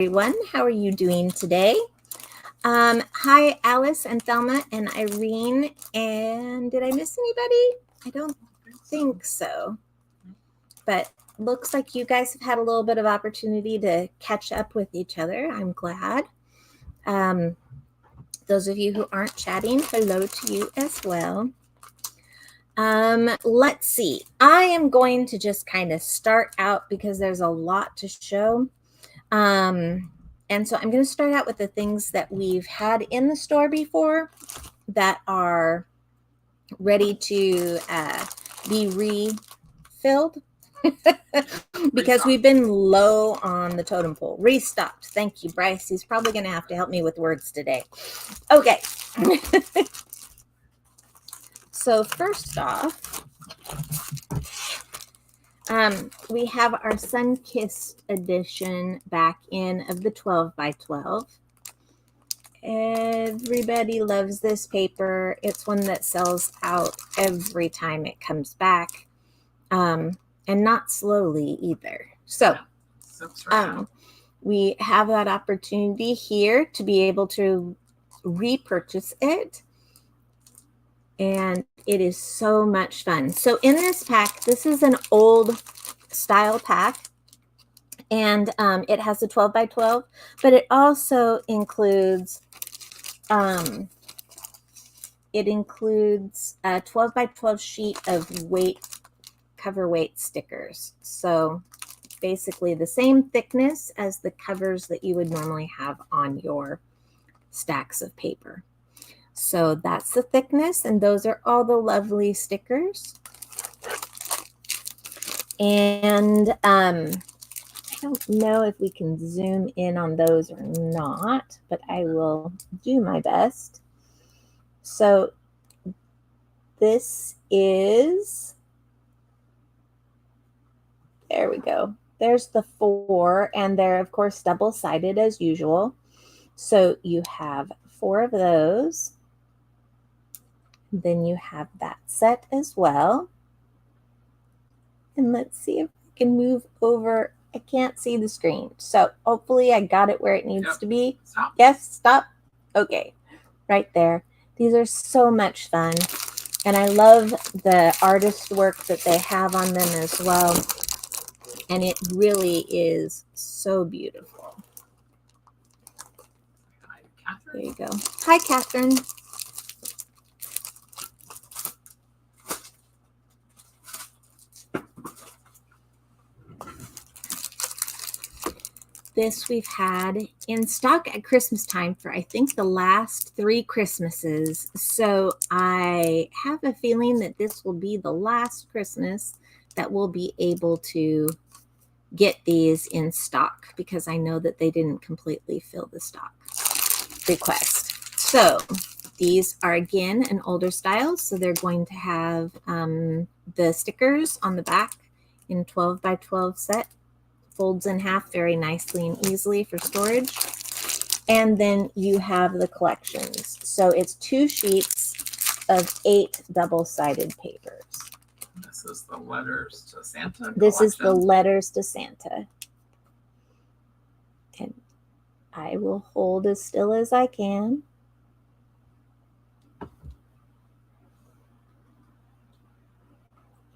everyone. How are you doing today? Hi, Alice and Thelma and Irene. And did I miss anybody? I don't think so. But looks like you guys have had a little bit of opportunity to catch up with each other. I'm glad. Those of you who aren't chatting, hello to you as well. Let's see. I am going to just kind of start out because there's a lot to show. And so I'm going to start out with the things that we've had in the store before that are ready to be refilled because we've been low on the totem pole. Restocked. Thank you, Bryce. He's probably going to have to help me with words today. Okay. So first off, we have our Sun-Kissed edition back in of the 12 by 12. Everybody loves this paper. It's one that sells out every time it comes back, and not slowly either. So we have that opportunity here to be able to repurchase it. And it is so much fun. So in this pack, this is an old style pack. And it has a 12 by 12, but it also includes a 12 by 12 sheet of cover weight stickers. So basically the same thickness as the covers that you would normally have on your stacks of paper. So that's the thickness, and those are all the lovely stickers. And I don't know if we can zoom in on those or not, but I will do my best. So this is, there we go. There's the 4, and they're, of course, double-sided as usual. So you have 4 of those. Then you have that set as well. And let's see if we can move over. I can't see the screen. So hopefully I got it where it needs to be. Stop. Yes, stop. Okay, right there. These are so much fun. And I love the artist work that they have on them as well. And it really is so beautiful. Hi, Catherine. There you go. Hi, Catherine. This we've had in stock at Christmas time for I think the last 3 Christmases. So I have a feeling that this will be the last Christmas that we'll be able to get these in stock because I know that they didn't completely fill the stock request. So these are again an older style. So they're going to have the stickers on the back in 12 by 12 set. Folds in half very nicely and easily for storage. And then you have the collections. So it's 2 sheets of 8 double-sided papers. This is the Letters to Santa This collection. is the Letters to Santa. And I will hold as still as I can.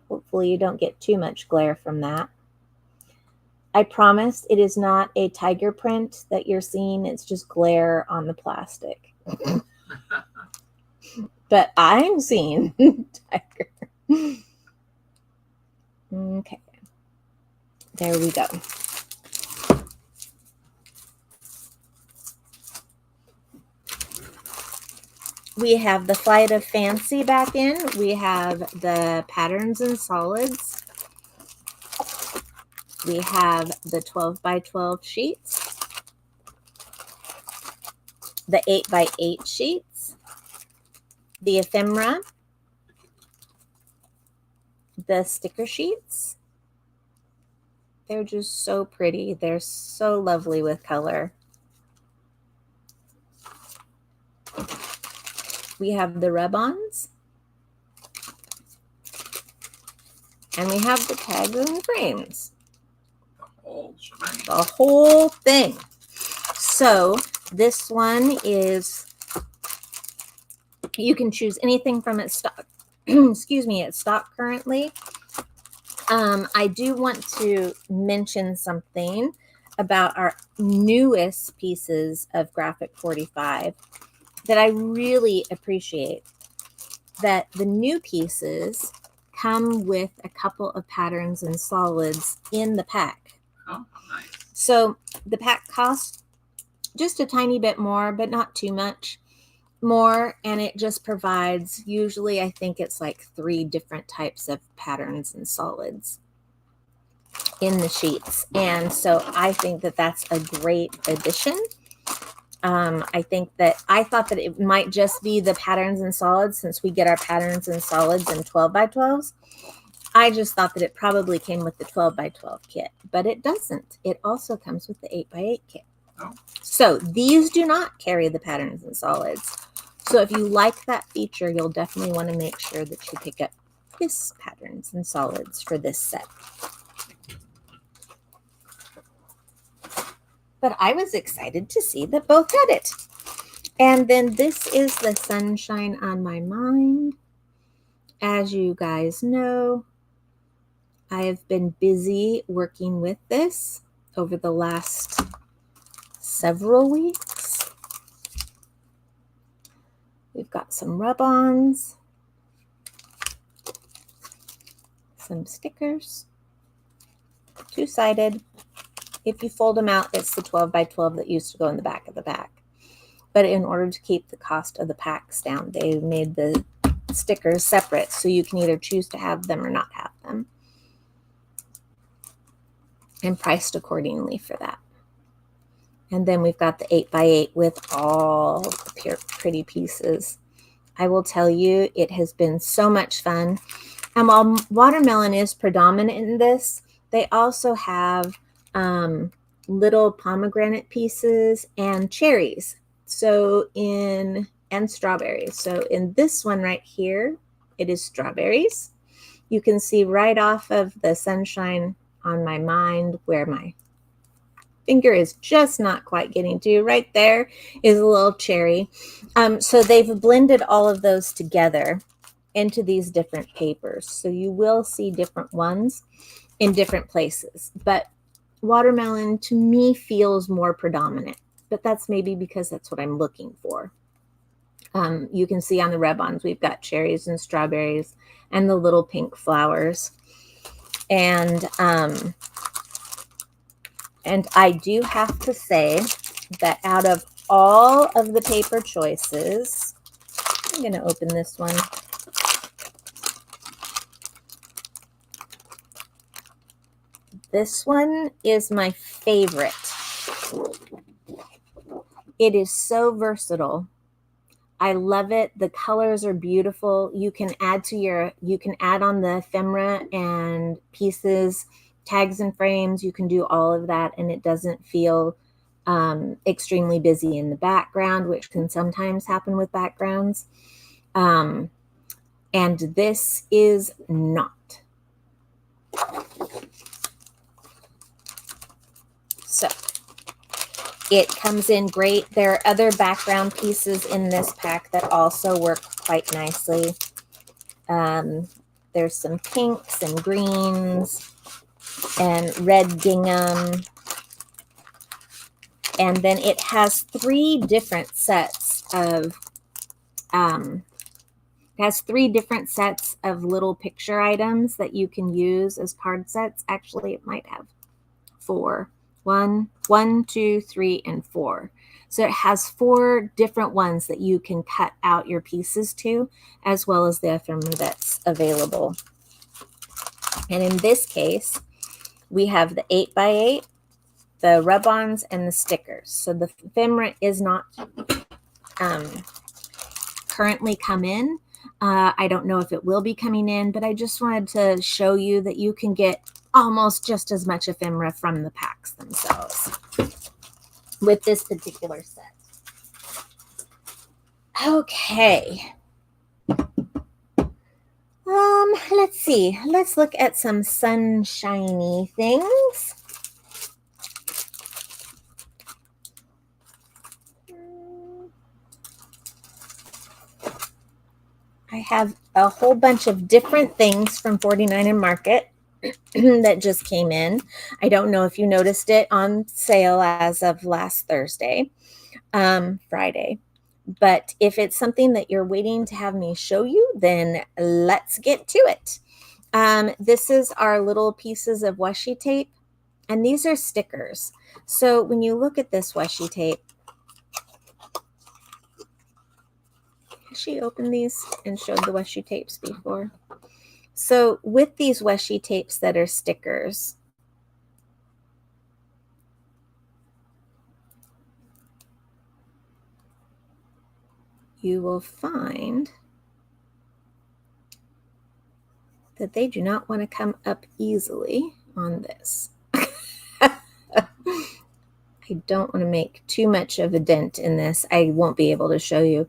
Hopefully you don't get too much glare from that. I promise it is not a tiger print that you're seeing. It's just glare on the plastic. But I'm seeing tiger. Okay. There we go. We have the Flight of Fancy back in. We have the Patterns and Solids. We have the 12 by 12 sheets, the 8 by 8 sheets, the ephemera, the sticker sheets. They're just so pretty. They're so lovely with color. We have the rub-ons. And we have the tags and frames. The whole shebang. The whole thing. So this one is, you can choose anything from its stock. Excuse me, its stock currently. I do want to mention something about our newest pieces of Graphic 45 that I really appreciate. That the new pieces come with a couple of patterns and solids in the pack. Oh, nice. So the pack costs just a tiny bit more, but not too much more, and it just provides, usually I think it's like 3 different types of patterns and solids in the sheets. And so I think that that's a great addition. I thought that it might just be the patterns and solids, since we get our patterns and solids in 12 by 12s. I just thought that it probably came with the 12 by 12 kit, but it doesn't. It also comes with the 8 by 8 kit. Oh. So these do not carry the patterns and solids. So if you like that feature, you'll definitely want to make sure that you pick up this patterns and solids for this set. But I was excited to see that both had it. And then this is the Sunshine on My Mind. As you guys know, I have been busy working with this over the last several weeks. We've got some rub-ons, some stickers, 2-sided. If you fold them out, it's the 12 by 12 that used to go in the back of the pack. But in order to keep the cost of the packs down, they made the stickers separate, so you can either choose to have them or not have them, and priced accordingly for that. And then we've got the 8 by 8 with all the pretty pieces. I will tell you, it has been so much fun. And while watermelon is predominant in this, they also have little pomegranate pieces and cherries. And strawberries. So in this one right here, it is strawberries. You can see right off of the Sunshine on My Mind where my finger is just not quite getting to. Right there is a little cherry. So they've blended all of those together into these different papers. So you will see different ones in different places. But watermelon to me feels more predominant. But that's maybe because that's what I'm looking for. You can see on the rub-ons, we've got cherries and strawberries and the little pink flowers. And I do have to say that out of all of the paper choices, I'm going to open this one. This one is my favorite. It is so versatile. I love it. The colors are beautiful. You can add on the ephemera and pieces, tags and frames. You can do all of that, and it doesn't feel extremely busy in the background, which can sometimes happen with backgrounds. And this is not. So it comes in great. There are other background pieces in this pack that also work quite nicely. There's some pinks and greens and red gingham. And then it has 3 different sets of little picture items that you can use as card sets. Actually, it might have 4. 1, 2, 3, and 4. So it has 4 different ones that you can cut out your pieces to, as well as the ephemera that's available. And in this case, we have the 8 by 8, the rub-ons, and the stickers. So the ephemera is not currently come in. I don't know if it will be coming in, but I just wanted to show you that you can get almost just as much ephemera from the packs themselves with this particular set. Okay. Let's see. Let's look at some sunshiny things. I have a whole bunch of different things from 49 and Market that just came in. I don't know if you noticed it on sale as of last Thursday, Friday. But if it's something that you're waiting to have me show you, then let's get to it. This is our little pieces of washi tape, and these are stickers. So when you look at this washi tape, has she opened these and showed the washi tapes before? So with these washi tapes that are stickers, you will find that they do not want to come up easily on this. I don't want to make too much of a dent in this. I won't be able to show you.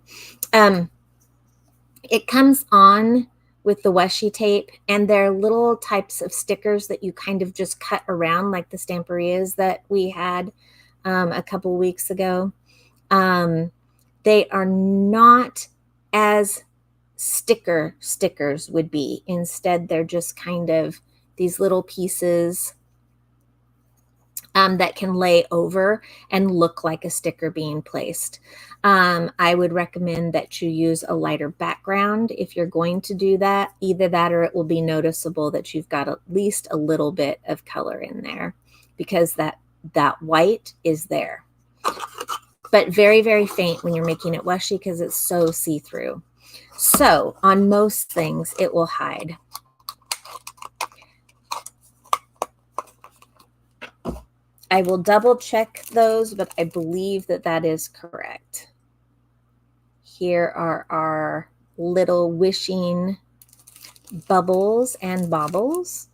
It comes on with the washi tape, and they're little types of stickers that you kind of just cut around, like the Stamperias that we had a couple weeks ago. They are not as stickers would be. Instead, they're just kind of these little pieces that can lay over and look like a sticker being placed. I would recommend that you use a lighter background if you're going to do that. Either that or it will be noticeable that you've got at least a little bit of color in there, because that white is there. But very, very faint when you're making it washi because it's so see-through. So on most things, it will hide. I will double check those, but I believe that that is correct. Here are our little wishing bubbles and baubles.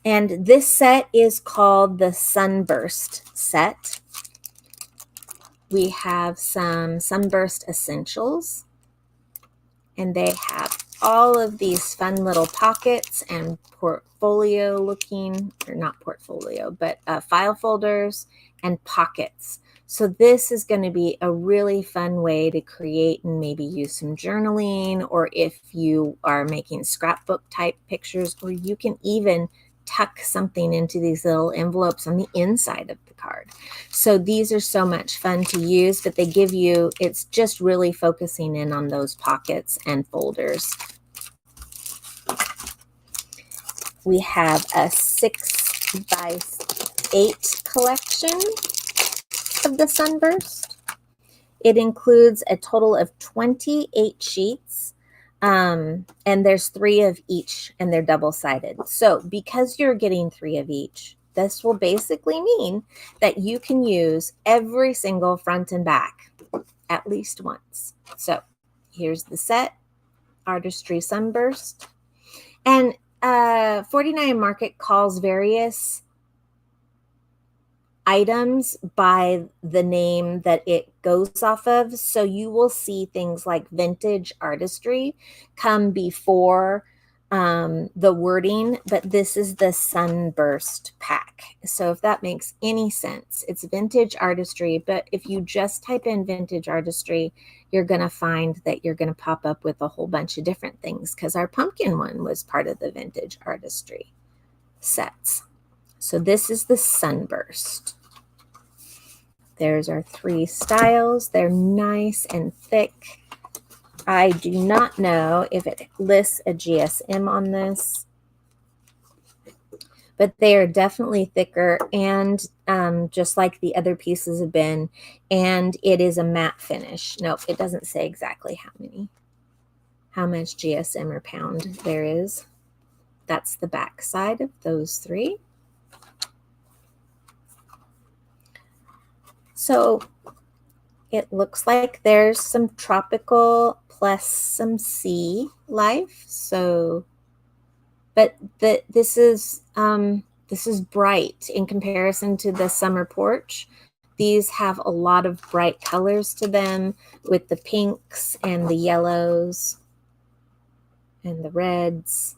And this set is called the Sunburst set. We have some Sunburst essentials, and they have all of these fun little pockets and portfolio looking, or not portfolio, but file folders and pockets. So this is going to be a really fun way to create and maybe use some journaling, or if you are making scrapbook type pictures, or you can even tuck something into these little envelopes on the inside of the card. So these are so much fun to use, but they give you, it's just really focusing in on those pockets and folders. We have a 6x8 collection of the Sunburst. It includes a total of 28 sheets. And there's 3 of each, and they're double-sided. So because you're getting 3 of each, this will basically mean that you can use every single front and back at least once. So here's the set, Artistry Sunburst. And 49 Market calls various items by the name that it goes off of. So you will see things like Vintage Artistry come before the wording, but this is the Sunburst pack. So if that makes any sense, it's Vintage Artistry, but if you just type in Vintage Artistry, you're going to find that you're going to pop up with a whole bunch of different things, because our pumpkin one was part of the Vintage Artistry sets. So this is the Sunburst. There's our 3 styles. They're nice and thick. I do not know if it lists a GSM on this, but they are definitely thicker, and just like the other pieces have been, and it is a matte finish. Nope, it doesn't say exactly how much GSM or pound there is. That's the back side of those 3. So it looks like there's some tropical plus some sea life. So, but this is bright in comparison to the Summer Porch. These have a lot of bright colors to them, with the pinks and the yellows and the reds.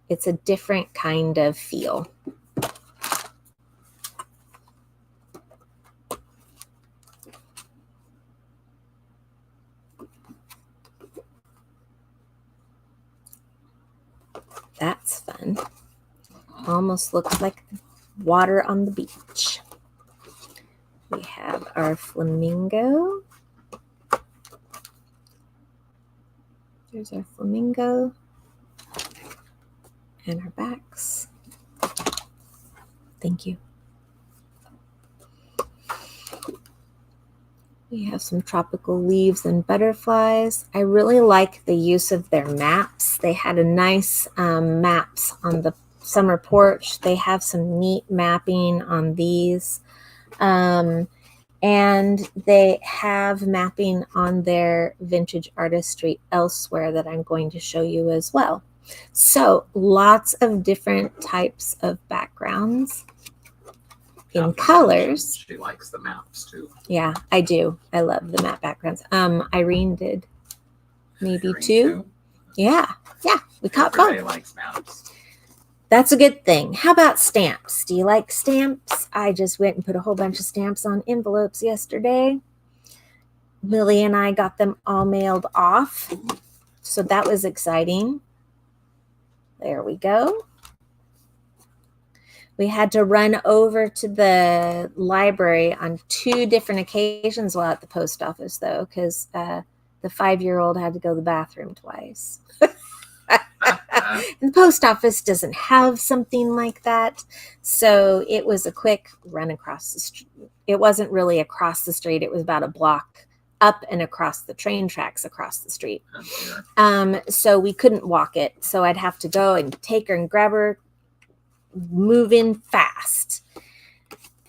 It's a different kind of feel. almost looks like water on the beach. We have our flamingo. There's our flamingo and our backs. Thank you. We have some tropical leaves and butterflies. I really like the use of their maps. They had a nice maps on the summer porch. They have some neat mapping on these. And they have mapping on their vintage artistry elsewhere that I'm going to show you as well. So lots of different types of backgrounds in colors. She likes the maps too. Yeah, I do. I love the map backgrounds. Irene did maybe Irene two. too? Yeah, we caught Everybody both. likes maps. That's a good thing. How about stamps? Do you like stamps? I just went and put a whole bunch of stamps on envelopes yesterday. Lily and I got them all mailed off. So that was exciting. There we go. We had to run over to the library on 2 different occasions while at the post office, though, because the 5-year-old had to go to the bathroom twice. And the post office doesn't have something like that. So it was a quick run across the street. It wasn't really across the street. It was about a block up and across the train tracks across the street. So we couldn't walk it. So I'd have to go and take her and grab her, move in fast,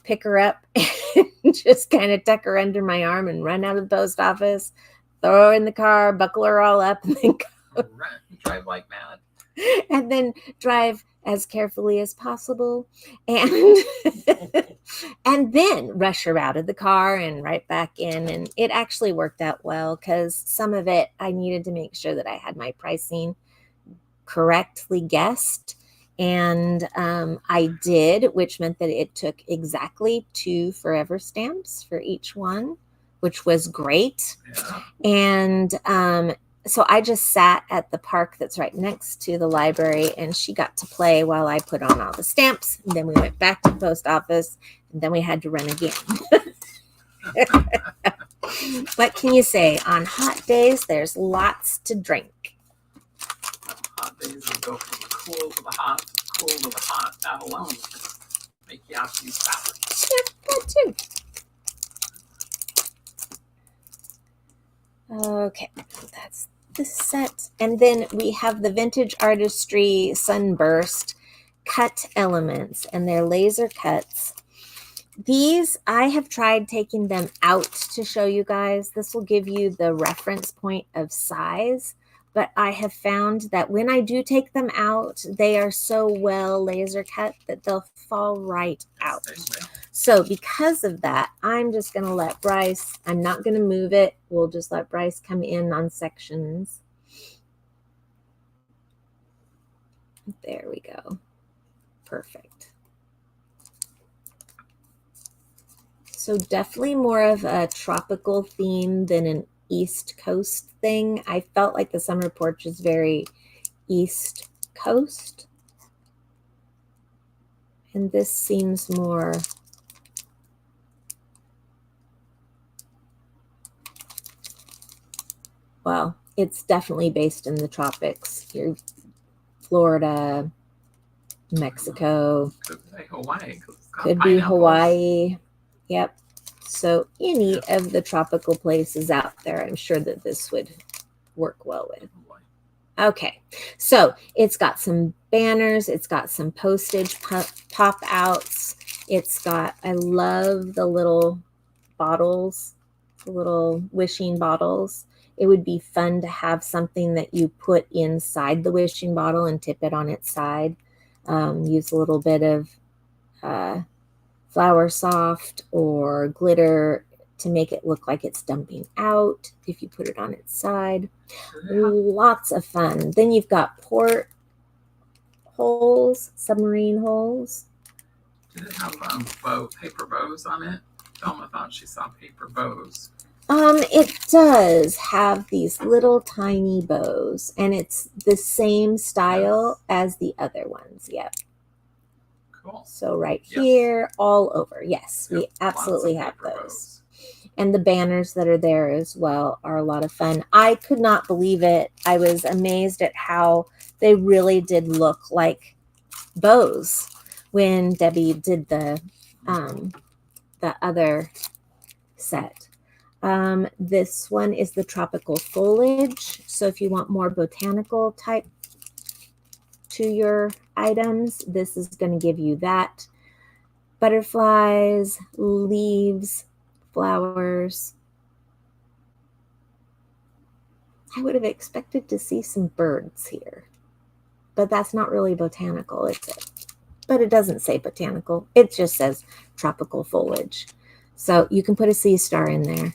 pick her up, and just kind of tuck her under my arm and run out of the post office, throw her in the car, buckle her all up, and then go. Drive like mad. And then drive as carefully as possible, and and then rush her out of the car and right back in. And it actually worked out well, because some of it I needed to make sure that I had my pricing correctly guessed, and I did, which meant that it took exactly 2 forever stamps for each one, which was great. Yeah. And so I just sat at the park that's right next to the library, and she got to play while I put on all the stamps. And then we went back to the post office, and then we had to run again. What can you say? On hot days, there's lots to drink. Hot days will go from the cool to the hot, to the cool to the hot. That alone will make you have to use batteries. Yeah, that too. Okay, that's the set. And then we have the Vintage Artistry Sunburst cut elements, and they're laser cuts. These, I have tried taking them out to show you guys. This will give you the reference point of size, but I have found that when I do take them out, they are so well laser cut that they'll fall right out. So because of that, I'm just going to let Bryce, I'm not going to move it. We'll just let Bryce come in on sections. There we go. Perfect. So definitely more of a tropical theme than an East Coast thing. I felt like the summer porch is very East Coast. And this seems more well, it's definitely based in the tropics. Here, Florida, Mexico. Could be Hawaii. Could be Hawaii. Yep. So any of the tropical places out there, I'm sure that this would work well with. Okay, so it's got some banners. It's got some postage pop outs. It's got, I love the little bottles, the little wishing bottles. It would be fun to have something that you put inside the wishing bottle and tip it on its side. Use a little bit of Flour Soft or glitter to make it look like it's dumping out if you put it on its side. Lots of fun. Then you've got port holes, submarine holes. Did it have paper bows on it? Thelma thought she saw paper bows. It does have these little tiny bows, and it's the same style as the other ones. Yep. Cool. So right Yes. here, all over. Yes, Yep. we absolutely have paper those. And the banners that are there as well are a lot of fun. I could not believe it. I was amazed at how they really did look like bows when Debbie did the other set. This one is the tropical foliage. So if you want more botanical type to your items, this is going to give you that. Butterflies, leaves, flowers. I would have expected to see some birds here, but that's not really botanical, is it? But it doesn't say botanical. It just says tropical foliage. So you can put a sea star in there.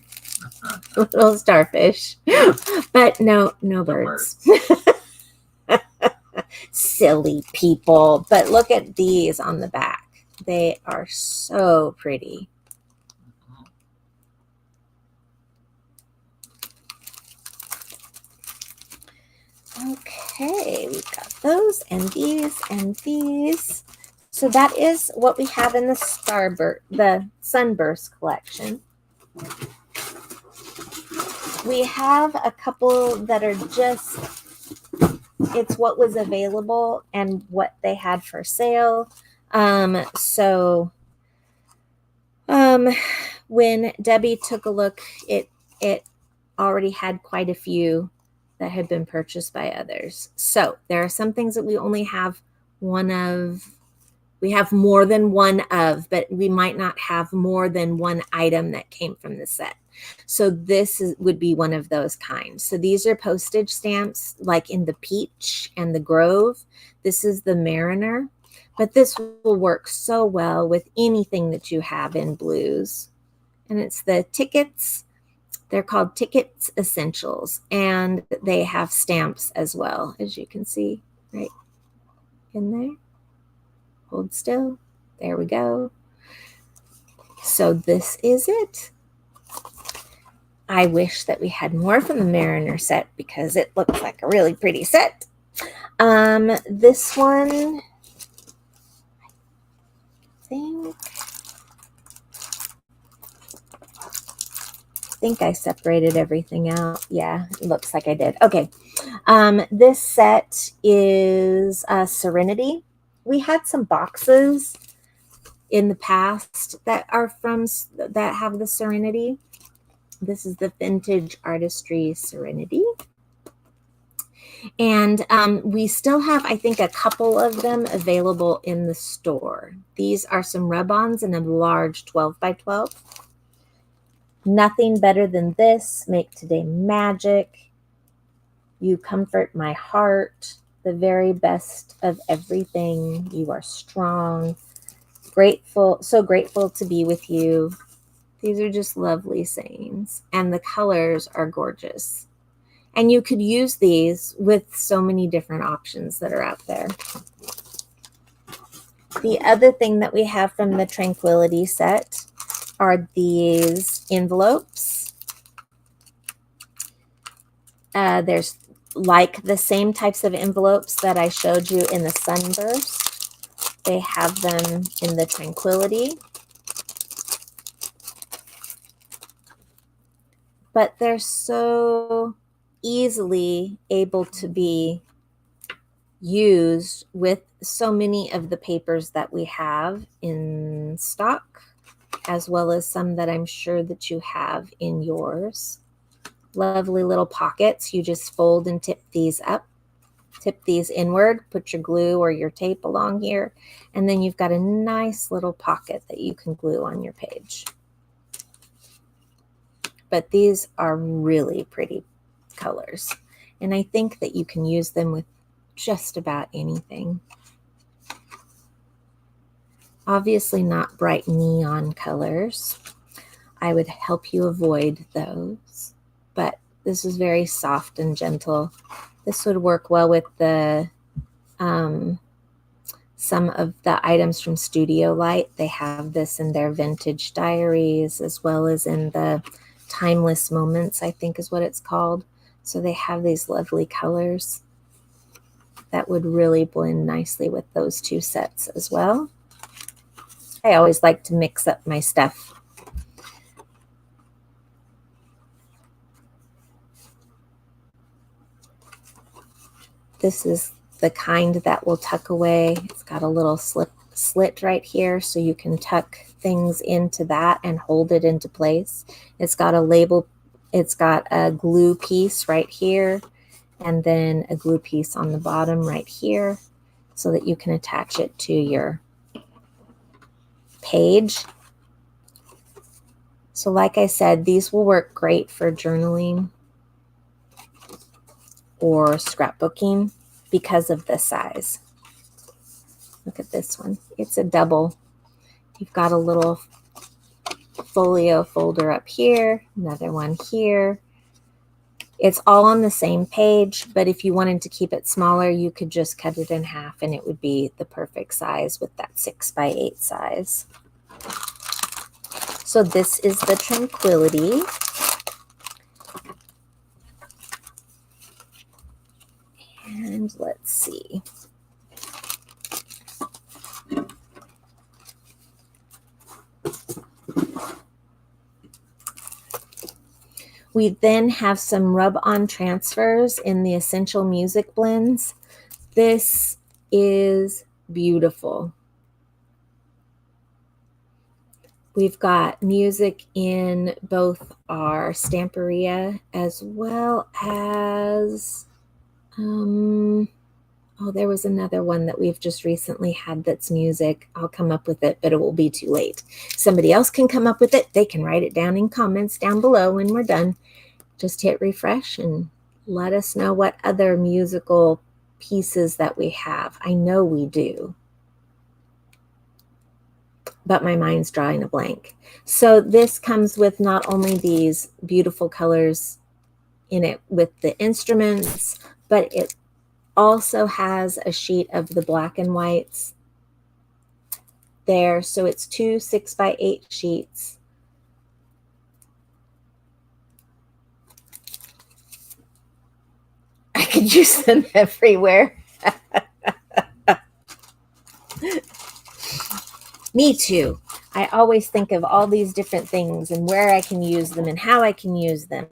Little starfish. But no birds. Silly people. But look at these on the back. They are so pretty. Okay, we've got those and these and these. So that is what we have in the Sunburst collection. We have a couple that are just, it's what was available and what they had for sale. When Debbie took a look, it already had quite a few that had been purchased by others. So there are some things that we only have one of. We have more than one of, but we might not have more than one item that came from the set. So this would be one of those kinds. So these are postage stamps like in the Peach and the Grove. This is the Mariner, but this will work so well with anything that you have in blues. And it's the tickets. They're called Tickets Essentials, and they have stamps as well, as you can see right in there. Hold still. There we go. So this is it. I wish that we had more from the Mariner set because it looks like a really pretty set. This one, I think I separated everything out. Yeah, it looks like I did. Okay. This set is Serenity. We had some boxes in the past that have the Serenity. This is the Vintage Artistry Serenity. And we still have, I think, a couple of them available in the store. These are some rub-ons in a large 12 by 12. Nothing better than this. Make today magic. You comfort my heart. The very best of everything. You are strong. Grateful, so grateful to be with you. These are just lovely sayings. And the colors are gorgeous. And you could use these with so many different options that are out there. The other thing that we have from the Tranquility set are these envelopes. There's like the same types of envelopes that I showed you in the Sunburst. They have them in the Tranquility. But they're so easily able to be used with so many of the papers that we have in stock, as well as some that I'm sure that you have in yours. Lovely little pockets. You just fold and tip these up, tip these inward, put your glue or your tape along here, and then you've got a nice little pocket that you can glue on your page. But these are really pretty colors, and I think that you can use them with just about anything. Obviously not bright neon colors. I would help you avoid those, but this is very soft and gentle. This would work well with the some of the items from Studio Light. They have this in their vintage diaries, as well as in the Timeless Moments, I think is what it's called. So they have these lovely colors that would really blend nicely with those two sets as well. I always like to mix up my stuff. This is the kind that will tuck away. It's got a little slit right here, so you can tuck things into that and hold it into place. It's got a label, it's got a glue piece right here, and then a glue piece on the bottom right here, so that you can attach it to your page. So like I said, these will work great for journaling or scrapbooking because of the size. Look at this one. It's a double. You've got a little folio folder up here, another one here. It's all on the same page, but if you wanted to keep it smaller, you could just cut it in half and it would be the perfect size with that 6x8 size. So this is the Tranquility. And let's see. We then have some rub-on transfers in the Essential Music Blends. This is beautiful. We've got music in both our Stamperia as well as, oh, there was another one that we've just recently had that's music. I'll come up with it, but it will be too late. Somebody else can come up with it. They can write it down in comments down below when we're done. Just hit refresh and let us know what other musical pieces that we have. I know we do, but my mind's drawing a blank. So this comes with not only these beautiful colors in it with the instruments, but it also has a sheet of the black and whites there. So it's 2 6x8 sheets. I could use them everywhere. Me too. I always think of all these different things and where I can use them and how I can use them.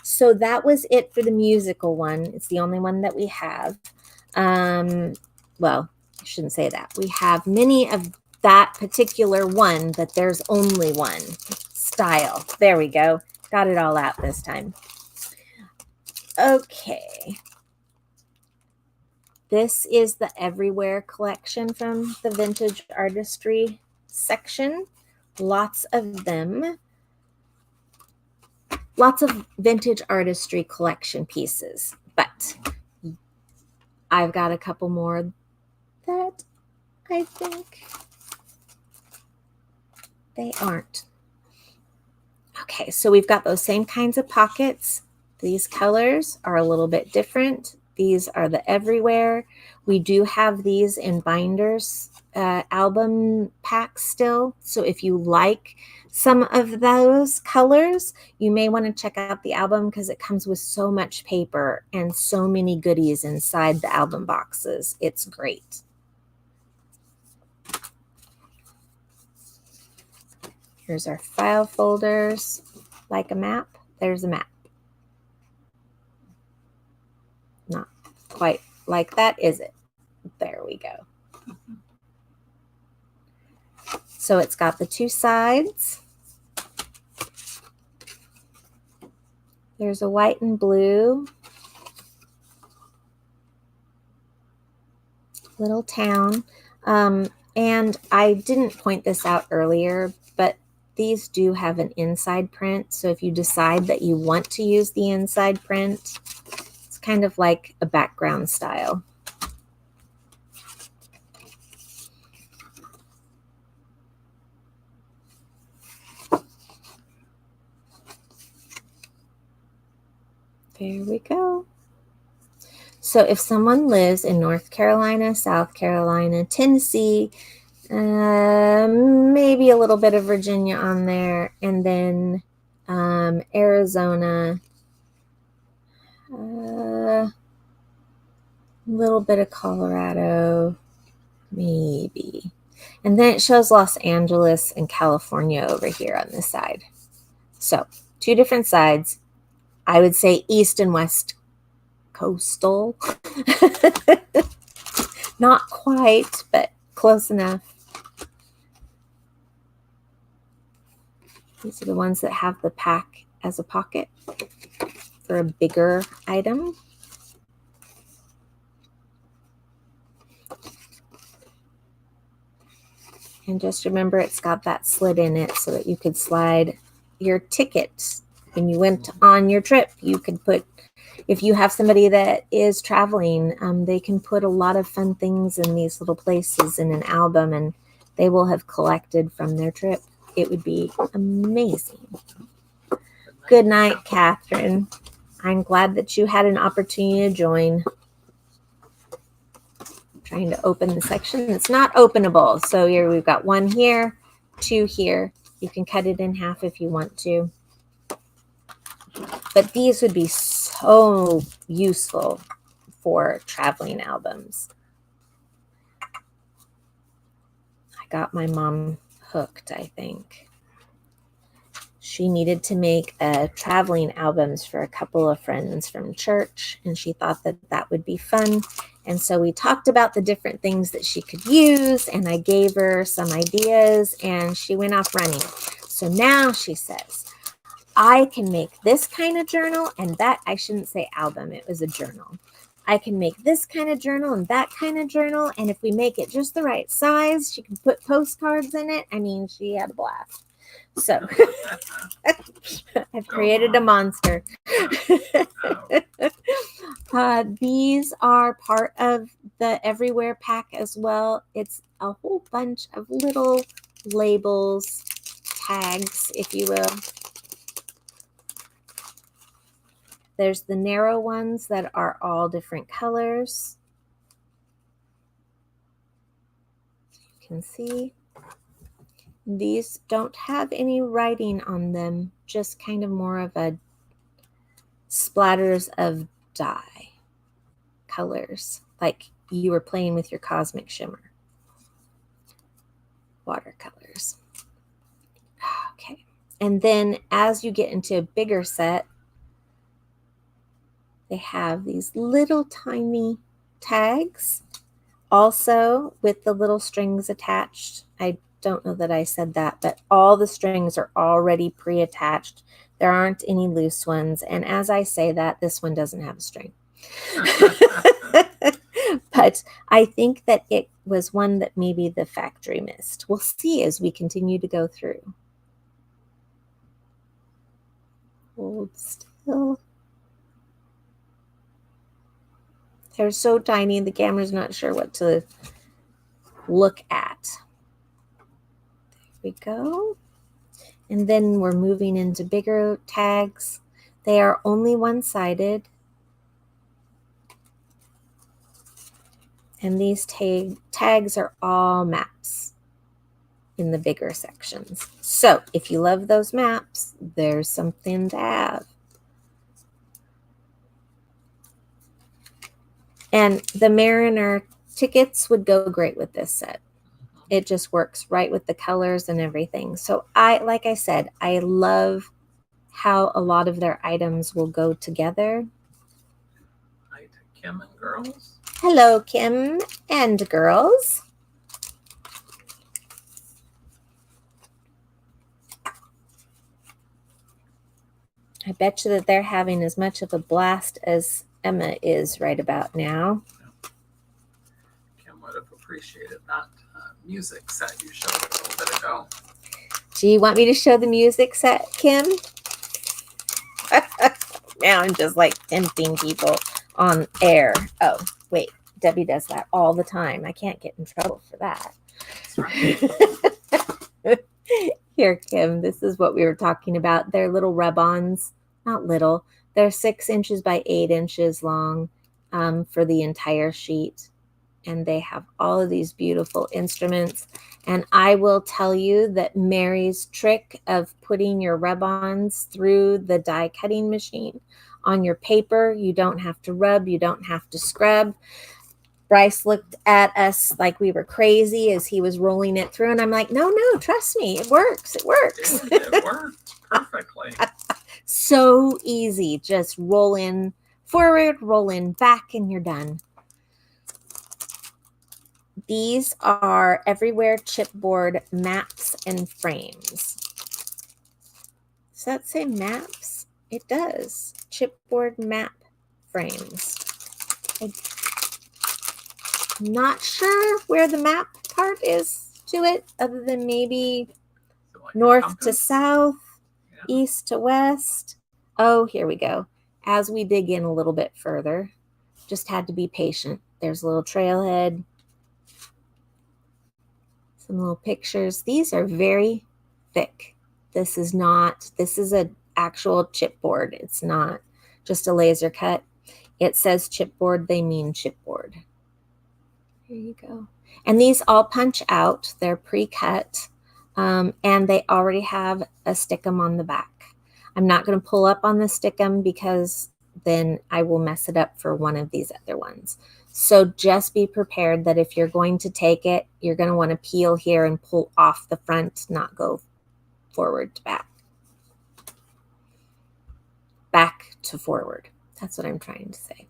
So that was it for the musical one. It's the only one that we have. Well, I shouldn't say that. We have many of that particular one, but there's only one style. There we go. Got it all out this time. Okay. This is the Everywhere collection from the Vintage Artistry section. Lots of them. Lots of vintage artistry collection pieces, but I've got a couple more that I think they aren't. Okay, so we've got those same kinds of pockets. These colors are a little bit different. These are the Everywhere. We do have these in binders, album packs still. So if you like some of those colors, you may want to check out the album because it comes with so much paper and so many goodies inside the album boxes. It's great. Here's our file folders, like a map. There's a map. Not quite like that, is it? There we go. So it's got the two sides. There's a white and blue little town. And I didn't point this out earlier, but these do have an inside print. So if you decide that you want to use the inside print, it's kind of like a background style. There we go. So if someone lives in North Carolina, South Carolina, Tennessee, maybe a little bit of Virginia on there, and then Arizona, a little bit of Colorado, maybe. And then it shows Los Angeles and California over here on this side. So 2 different sides. I would say east and west coastal. Not quite, but close enough. These are the ones that have the pack as a pocket for a bigger item. And just remember it's got that slit in it so that you could slide your tickets when you went on your trip. You could put, if you have somebody that is traveling, they can put a lot of fun things in these little places in an album, and they will have collected from their trip. It would be amazing. Good night, Catherine. I'm glad that you had an opportunity to join. Trying to open the section that's not openable. So here we've got 1 here, 2 here. You can cut it in half if you want to. But these would be so useful for traveling albums. I got my mom hooked, I think. She needed to make traveling albums for a couple of friends from church, and she thought that that would be fun. And so we talked about the different things that she could use, and I gave her some ideas, and she went off running. So now she says, I can make this kind of journal, and that, I shouldn't say album, it was a journal. I can make this kind of journal and that kind of journal, and if we make it just the right size, she can put postcards in it. I mean, she had a blast. So I've created a monster. These are part of the Everywhere pack as well. It's a whole bunch of little labels, tags, if you will. There's the narrow ones that are all different colors. You can see. These don't have any writing on them, just kind of more of a splatters of dye colors, like you were playing with your cosmic shimmer. Watercolors. Okay. And then as you get into a bigger set, they have these little tiny tags, also with the little strings attached. I don't know that I said that, but all the strings are already pre-attached. There aren't any loose ones. And as I say that, this one doesn't have a string. But I think that it was one that maybe the factory missed. We'll see as we continue to go through. Hold still. They're so tiny, the camera's not sure what to look at. There we go. And then we're moving into bigger tags. They are only one-sided. And these tags are all maps in the bigger sections. So if you love those maps, there's something to have. And the Mariner tickets would go great with this set. It just works right with the colors and everything. So like I said, I love how a lot of their items will go together. Hi to Kim and girls. Hello, Kim and girls. I bet you that they're having as much of a blast as Emma is right about now. Kim would have appreciated that music set you showed a little bit ago. Do you want me to show the music set, Kim? Now I'm just like tempting people on air. Oh, wait. Debbie does that all the time. I can't get in trouble for that. That's right. Here, Kim, this is what we were talking about. They're little rub-ons. Not little. They're 6 inches by 8 inches long for the entire sheet. And they have all of these beautiful instruments. And I will tell you that Mary's trick of putting your rub-ons through the die cutting machine on your paper, you don't have to rub, you don't have to scrub. Bryce looked at us like we were crazy as he was rolling it through, and I'm like, no, trust me, it works. It works. It worked perfectly. So easy. Just roll in forward, roll in back, and you're done. These are Everywhere chipboard maps and frames. Does that say maps? It does. Chipboard map frames. I'm not sure where the map part is to it, other than maybe Like north to south, east to west. Oh, here we go. As we dig in a little bit further, just had to be patient. There's a little trailhead. Some little pictures. These are very thick. This is an actual chipboard. It's not just a laser cut. It says chipboard, they mean chipboard. Here you go. And these all punch out. They're pre-cut, and they already have a stickum on the back. I'm not going to pull up on the stickum because then I will mess it up for one of these other ones. So just be prepared that if you're going to take it, you're going to want to peel here and pull off the front, not go forward to back. Back to forward. That's what I'm trying to say.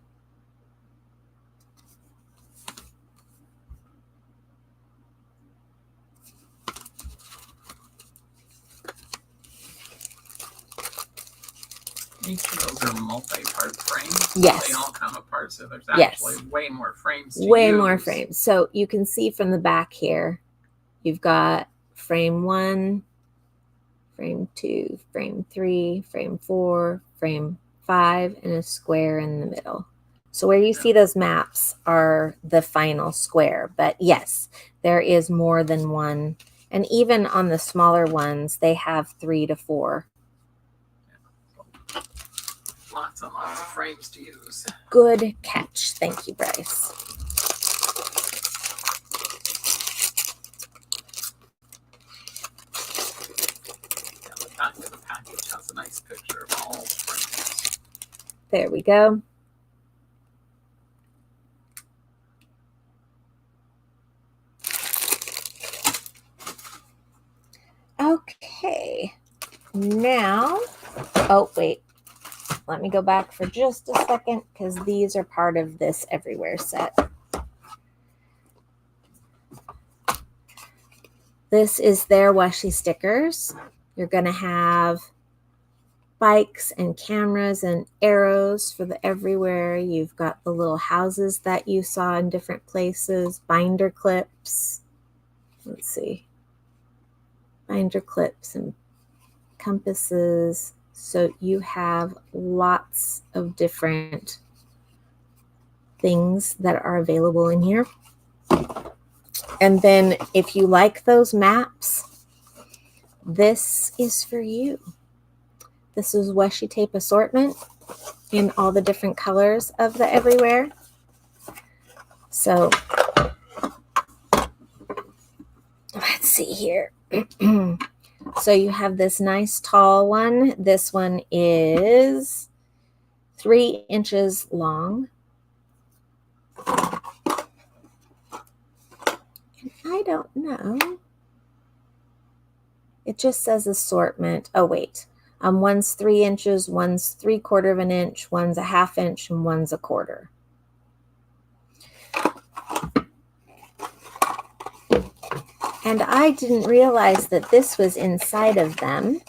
Each of those are multi-part frames. Yes. They all come apart, so there's actually way more frames to way use. more frames. So you can see from the back here, you've got frame 1, frame 2, frame 3, frame 4, frame 5, and a square in the middle. So where you see those maps are the final square. But yes, there is more than one. And even on the smaller ones, they have 3 to 4. Lots and lots of frames to use. Good catch. Thank you, Bryce. Yeah, the back of the package has a nice picture of all frames. There we go. Okay. Now, oh, wait. Let me go back for just a second because these are part of this Everywhere set. This is their washi stickers. You're going to have bikes and cameras and arrows for the Everywhere. You've got the little houses that you saw in different places, binder clips. Let's see. Binder clips and compasses. So you have lots of different things that are available in here. And then if you like those maps, this is for you. This is washi tape assortment in all the different colors of the Everywhere. So let's see here. So you have this nice tall one. This one is 3 inches long. And I don't know. It just says assortment. Oh, wait. One's 3 inches, one's 3/4 of an inch, one's a 1/2 inch, and one's 1/4. And I didn't realize that this was inside of them.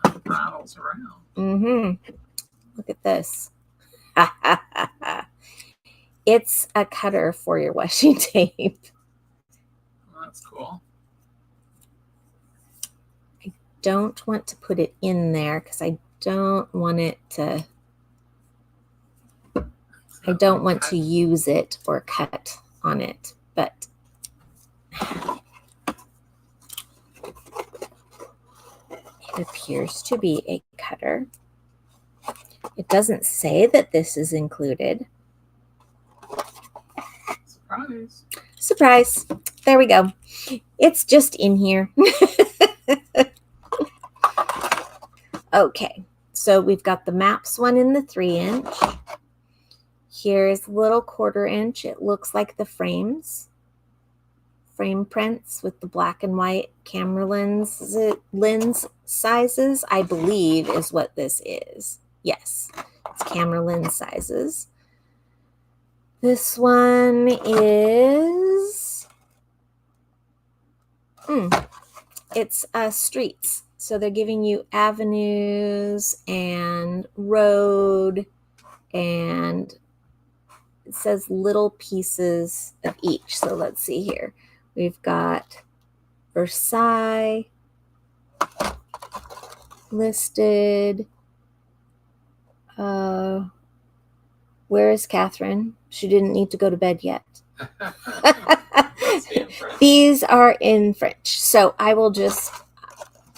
It rattles around. Mm-hmm. Look at this. It's a cutter for your washi tape. That's cool. I don't want to put it in there because I don't want it to, I don't want to use it or cut on it, but it appears to be a cutter. It doesn't say that this is included. Surprise. Surprise. There we go. It's just in here. Okay, so we've got the maps one in the 3 inch. Here's little 1/4 inch. It looks like the frames. Frame prints with the black and white camera lens sizes, I believe is what this is. Yes, it's camera lens sizes. This one is, it's streets. So they're giving you avenues and road, and it says little pieces of each. So let's see here. We've got Versailles listed. Where is Catherine? She didn't need to go to bed yet. These are in French. So I will just,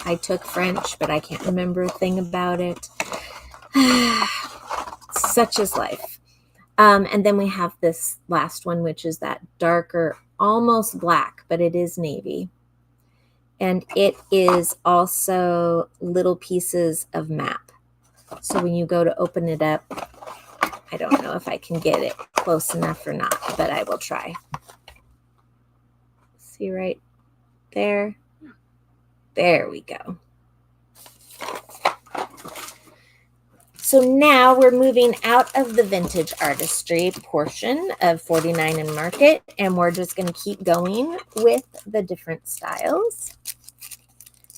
I took French, but I can't remember a thing about it. Such is life. And then we have this last one, which is that darker, almost black, but it is navy. And it is also little pieces of map. So when you go to open it up, I don't know if I can get it close enough or not, but I will try. See right there? There we go. So now we're moving out of the vintage artistry portion of 49 and Market, and we're just going to keep going with the different styles.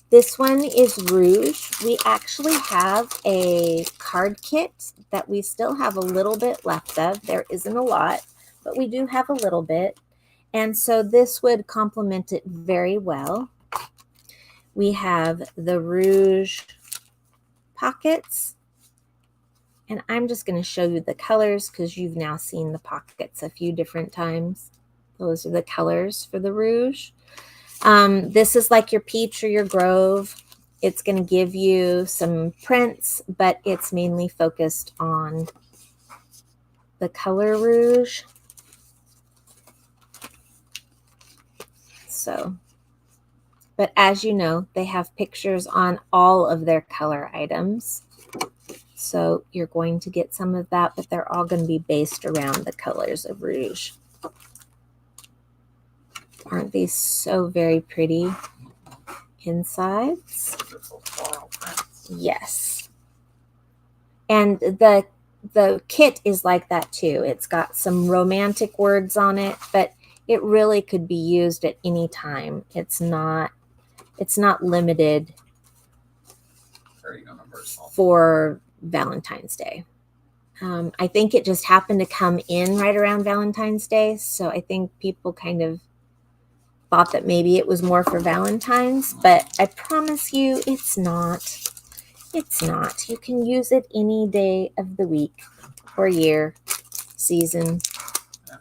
This one is rouge. We actually have a card kit that we still have a little bit left of. There isn't a lot, but we do have a little bit. And so this would complement it very well. We have the rouge pockets. And I'm just going to show you the colors because you've now seen the pockets a few different times. Those are the colors for the rouge. This is like your peach or your grove. It's going to give you some prints, but it's mainly focused on the color rouge. So, but as you know, they have pictures on all of their color items. So you're going to get some of that, but they're all going to be based around the colors of rouge. Aren't these so very pretty insides? Yes. And the kit is like that too. It's got some romantic words on it, but it really could be used at any time. It's not limited for Valentine's Day. I think it just happened to come in right around Valentine's Day. So I think people kind of thought that maybe it was more for Valentine's, but I promise you it's not. It's not. You can use it any day of the week or year, season. Yeah.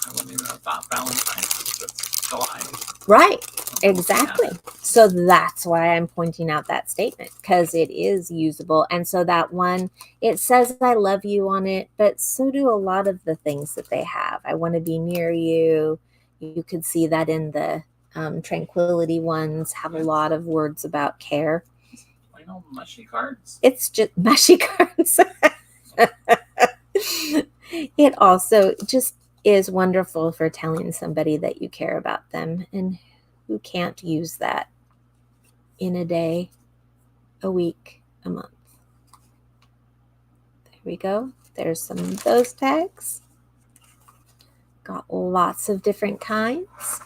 I wouldn't even have thought Valentine's was July. Right. Exactly. So that's why I'm pointing out that statement, because it is usable. And so that one, it says I love you on it, but so do a lot of the things that they have. I want to be near you. You could see that in the Tranquility ones have a lot of words about care. Plain old mushy cards. It's just mushy cards. It also just is wonderful for telling somebody that you care about them, and who can't use that in a day, a week, a month. There we go. There's some of those tags. Got lots of different kinds.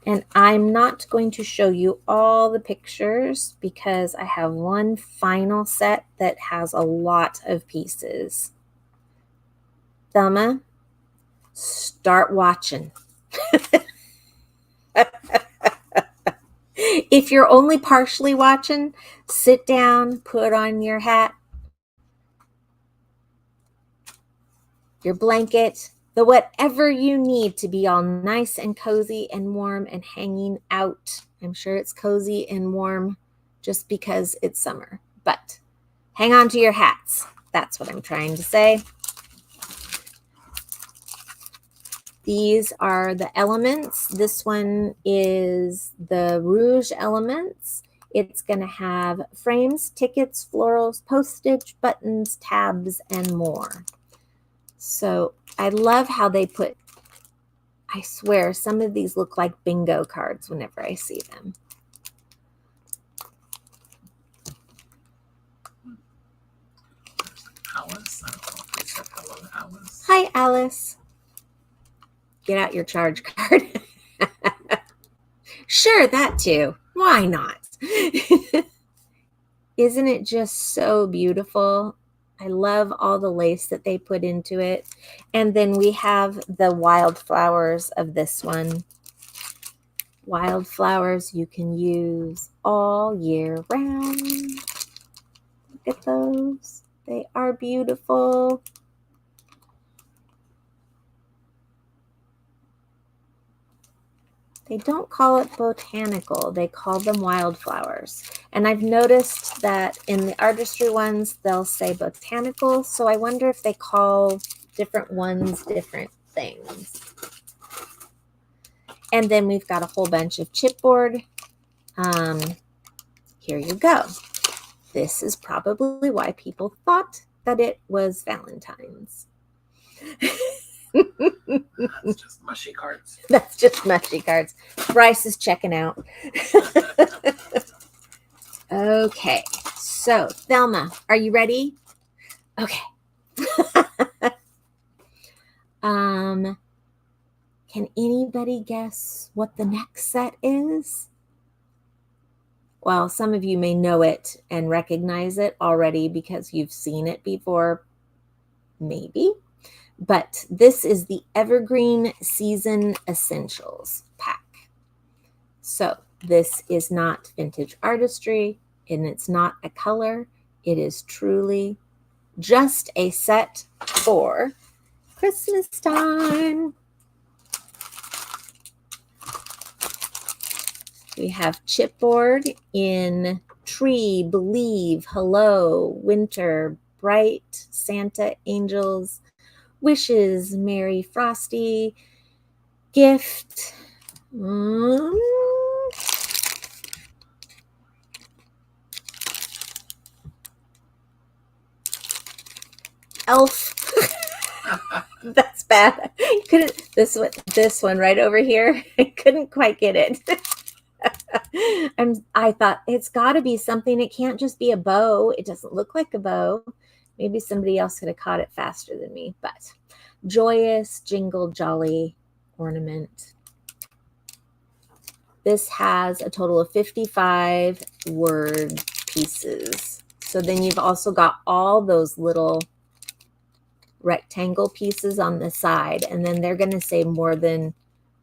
And I'm not going to show you all the pictures because I have one final set that has a lot of pieces. Thelma, start watching. If you're only partially watching, sit down, put on your hat, your blanket, the whatever you need to be all nice and cozy and warm and hanging out. I'm sure it's cozy and warm just because it's summer, but hang on to your hats. That's what I'm trying to say. These are the elements. This one is the rouge elements. It's going to have frames, tickets, florals, postage, buttons, tabs, and more. So I love how they put, I swear, some of these look like bingo cards whenever I see them. Alice. I don't know if we said hello to Alice. Hi, Alice. Get out your charge card. Sure, that too. Why not? Isn't it just so beautiful? I love all the lace that they put into it. And then we have the wildflowers of this one. Wildflowers you can use all year round. Look at those. They are beautiful. They don't call it botanical. They call them wildflowers. And I've noticed that in the artistry ones, they'll say botanical. So I wonder if they call different ones different things. And then we've got a whole bunch of chipboard. Here you go. This is probably why people thought that it was Valentine's. That's just mushy cards. That's just mushy cards. Bryce is checking out. Okay, so Thelma, are you ready? Okay. Can anybody guess what the next set is? Well, some of you may know it and recognize it already because you've seen it before, maybe. But this is the Evergreen Season Essentials pack. So this is not vintage artistry, and it's not a color. It is truly just a set for Christmas time. We have chipboard in tree, believe, hello, winter, bright, Santa, angels, wishes, merry, frosty, gift. Elf. That's bad. Couldn't this one right over here. I couldn't quite get it. I thought it's got to be something. It can't just be a bow. It doesn't look like a bow. Maybe somebody else could have caught it faster than me. But joyous, jingle, jolly ornament. This has a total of 55 word pieces. So then you've also got all those little rectangle pieces on the side, and then they're going to say more than,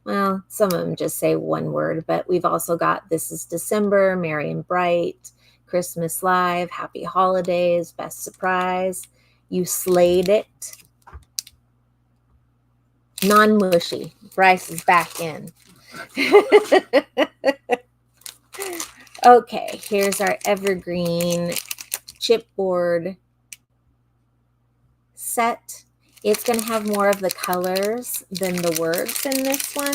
well, some of them just say one word, but we've also got this is December, merry and bright, Christmas live, happy holidays, best surprise, you slayed it, non-mushy. Bryce is back in. Okay, here's our evergreen chipboard set. It's going to have more of the colors than the words in this one.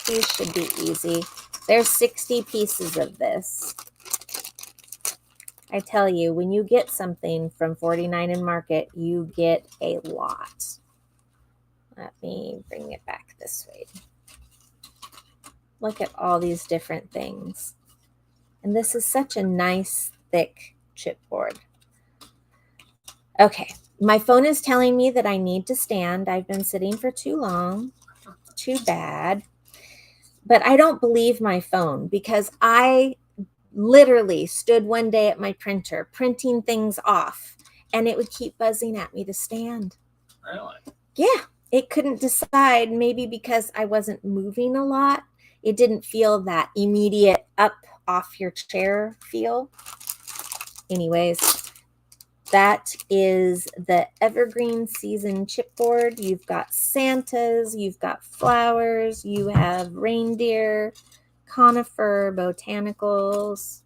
These should be easy. There's 60 pieces of this. I tell you, when you get something from 49 and Market, you get a lot. Let me bring it back this way. Look at all these different things. And this is such a nice, thick chipboard. Okay, my phone is telling me that I need to stand. I've been sitting for too long. Too bad. But I don't believe my phone because I literally stood one day at my printer printing things off, and it would keep buzzing at me to stand. Really? Yeah, it couldn't decide. Maybe because I wasn't moving a lot. It didn't feel that immediate up off your chair feel. Anyways, that is the Evergreen Season chipboard. You've got Santas, you've got flowers, you have reindeer, conifer, botanicals,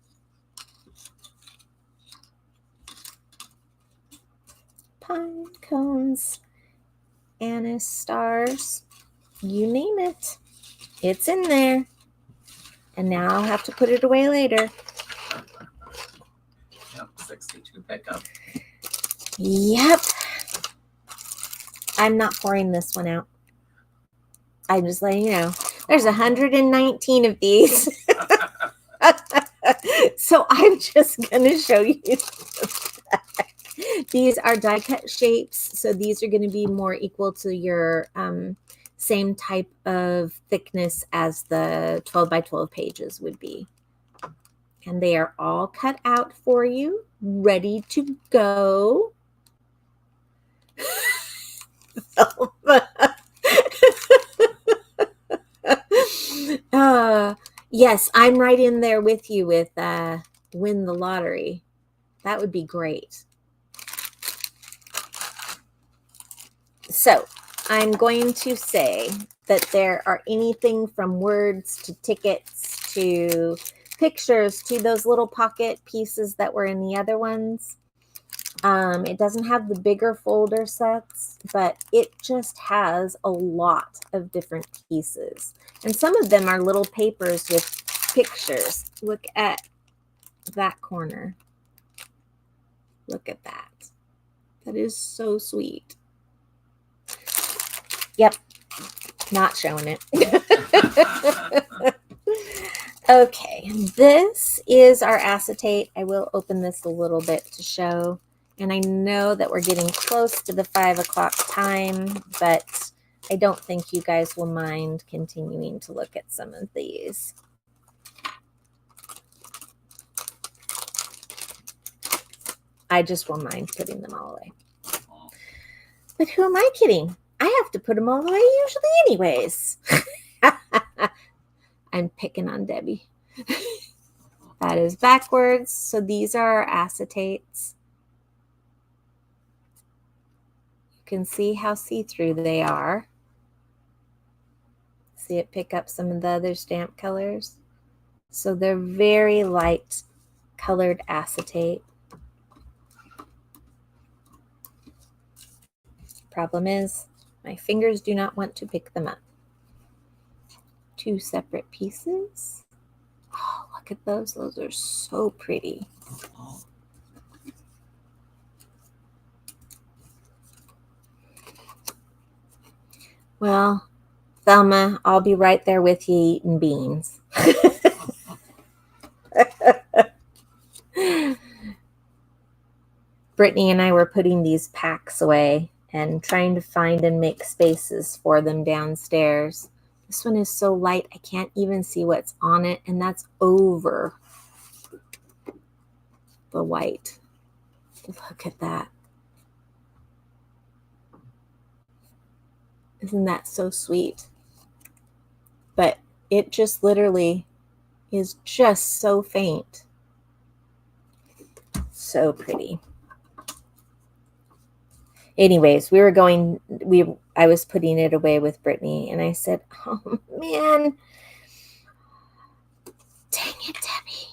pine cones, anise stars, you name it. It's in there. And now I'll have to put it away later. Yep, 62 pickup. Yep. I'm not pouring this one out. I'm just letting you know. There's 119 of these. So I'm just going to show you. These are die cut shapes. So these are going to be more equal to your same type of thickness as the 12 by 12 pages would be. And they are all cut out for you, ready to go. Yes, I'm right in there with you with win the lottery. That would be great. So I'm going to say that there are anything from words to tickets to pictures to those little pocket pieces that were in the other ones. It doesn't have the bigger folder sets, but it just has a lot of different pieces. And some of them are little papers with pictures. Look at that corner. Look at that. That is so sweet. Yep, not showing it. Okay, this is our acetate. I will open this a little bit to show. And I know that we're getting close to the 5 o'clock time, but I don't think you guys will mind continuing to look at some of these. I just won't mind putting them all away. But who am I kidding? I have to put them all away usually anyways. I'm picking on Debbie. That is backwards. So these are our acetates. You can see how see-through they are. See it pick up some of the other stamp colors. So they're very light colored acetate. Problem is, my fingers do not want to pick them up. 2 separate pieces. Oh, look at those. Those are so pretty. Well, Thelma, I'll be right there with you eating beans. Brittany and I were putting these packs away and trying to find and make spaces for them downstairs. This one is so light, I can't even see what's on it, and that's over the white. Look at that. Isn't that so sweet? But it just literally is just so faint. So pretty. Anyways, I was putting it away with Brittany, and I said, oh man, dang it, Debbie.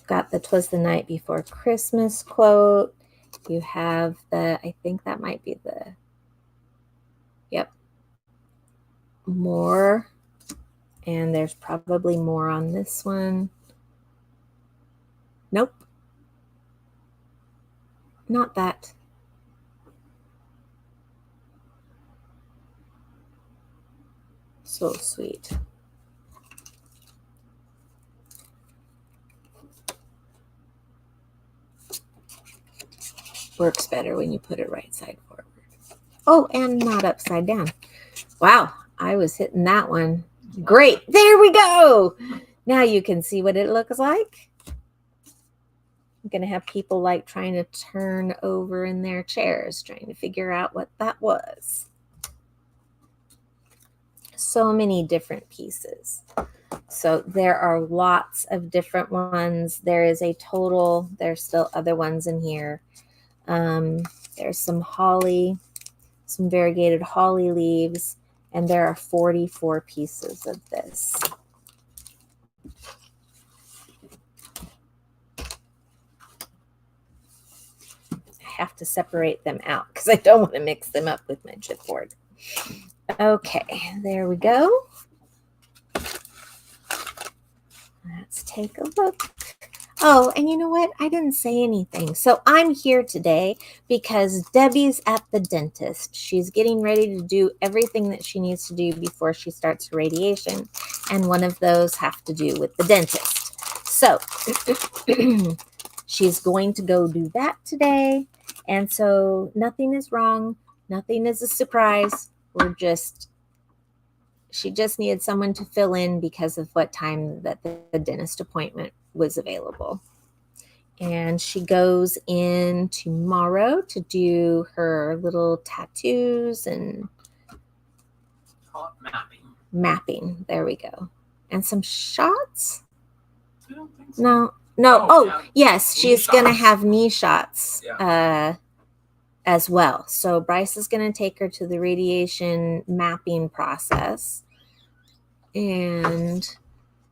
Got the "'Twas the Night Before Christmas" quote. You have I think that might be yep, more. And there's probably more on this one. Nope. Not that. So sweet. Works better when you put it right side forward. Oh, and not upside down. Wow, I was hitting that one. Great. There we go. Now you can see what it looks like. I'm going to have people like trying to turn over in their chairs, trying to figure out what that was. So many different pieces. So there are lots of different ones. There is a total, there's still other ones in here. There's some holly, some variegated holly leaves, and there are 44 pieces of this. I have to separate them out because I don't want to mix them up with my chipboard. Okay, there we go. Let's take a look. Oh, and you know what? I didn't say anything. So I'm here today because Debbie's at the dentist. She's getting ready to do everything that she needs to do before she starts her radiation. And one of those have to do with the dentist. So she's going to go do that today. And so nothing is wrong. Nothing is a surprise. She just needed someone to fill in because of what time that the dentist appointment was available. And she goes in tomorrow to do her little tattoos and mapping. There we go. And some shots? I don't think so. No. Oh, yes, she's going to have knee shots Yeah. as well. So Bryce is going to take her to the radiation mapping process. And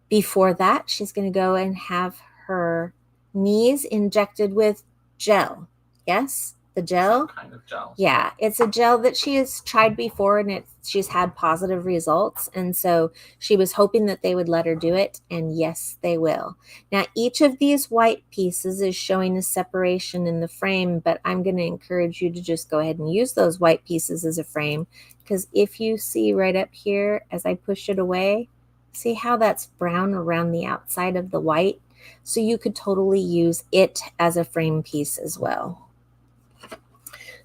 before that, she's going to go and have her knees injected with gel. Yes, the gel. Some kind of gel. Yeah, it's a gel that she has tried before, and she's had positive results. And so she was hoping that they would let her do it. And yes, they will. Now, each of these white pieces is showing a separation in the frame, but I'm going to encourage you to just go ahead and use those white pieces as a frame. Because if you see right up here, as I push it away, see how that's brown around the outside of the white? So you could totally use it as a frame piece as well.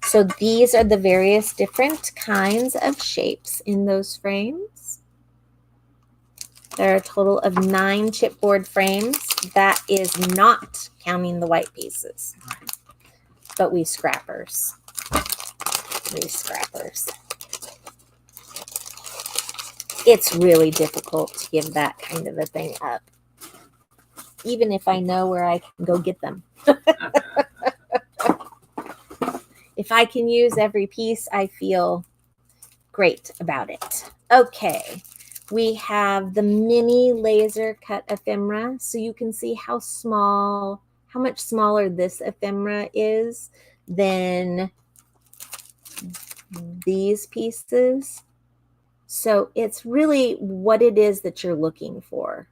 So these are the various different kinds of shapes in those frames. There are a total of 9 chipboard frames. That is not counting the white pieces. But we scrappers. It's really difficult to give that kind of a thing up, even if I know where I can go get them. If I can use every piece, I feel great about it. Okay, we have the mini laser cut ephemera, so you can see how much smaller this ephemera is than these pieces. So it's really what it is that you're looking for.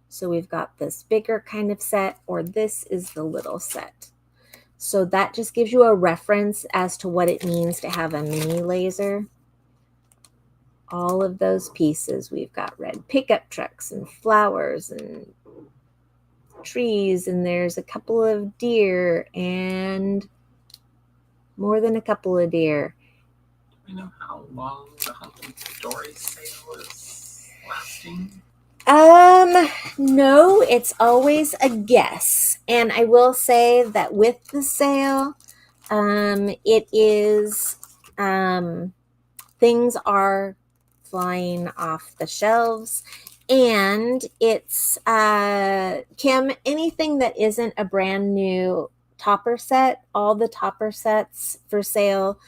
So we've got this bigger kind of set, or this is the little set. So that just gives you a reference as to what it means to have a mini laser. All of those pieces, we've got red pickup trucks and flowers and trees, and there's a couple of deer and more than a couple of deer. Do we know how long the Hunky Dory sale is lasting? No, it's always a guess. And I will say that with the sale, it is, things are flying off the shelves. And it's, Kim, anything that isn't a brand new topper set, all the topper sets for sale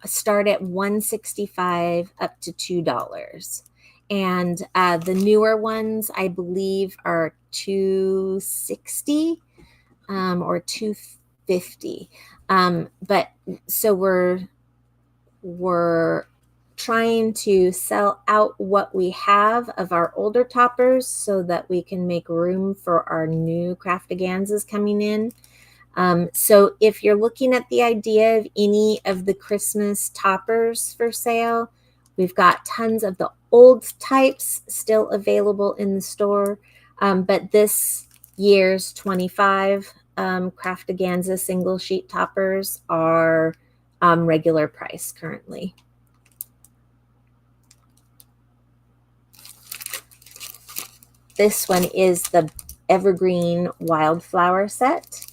start at $165 up to $2. And the newer ones, I believe, are $260 or $250. But so we're trying to sell out what we have of our older toppers so that we can make room for our new craftaganzas coming in. So if you're looking at the idea of any of the Christmas toppers for sale, we've got tons of the old types still available in the store. But this year's 25 craftaganza single sheet toppers are regular price currently. This one is the Evergreen Wildflower set.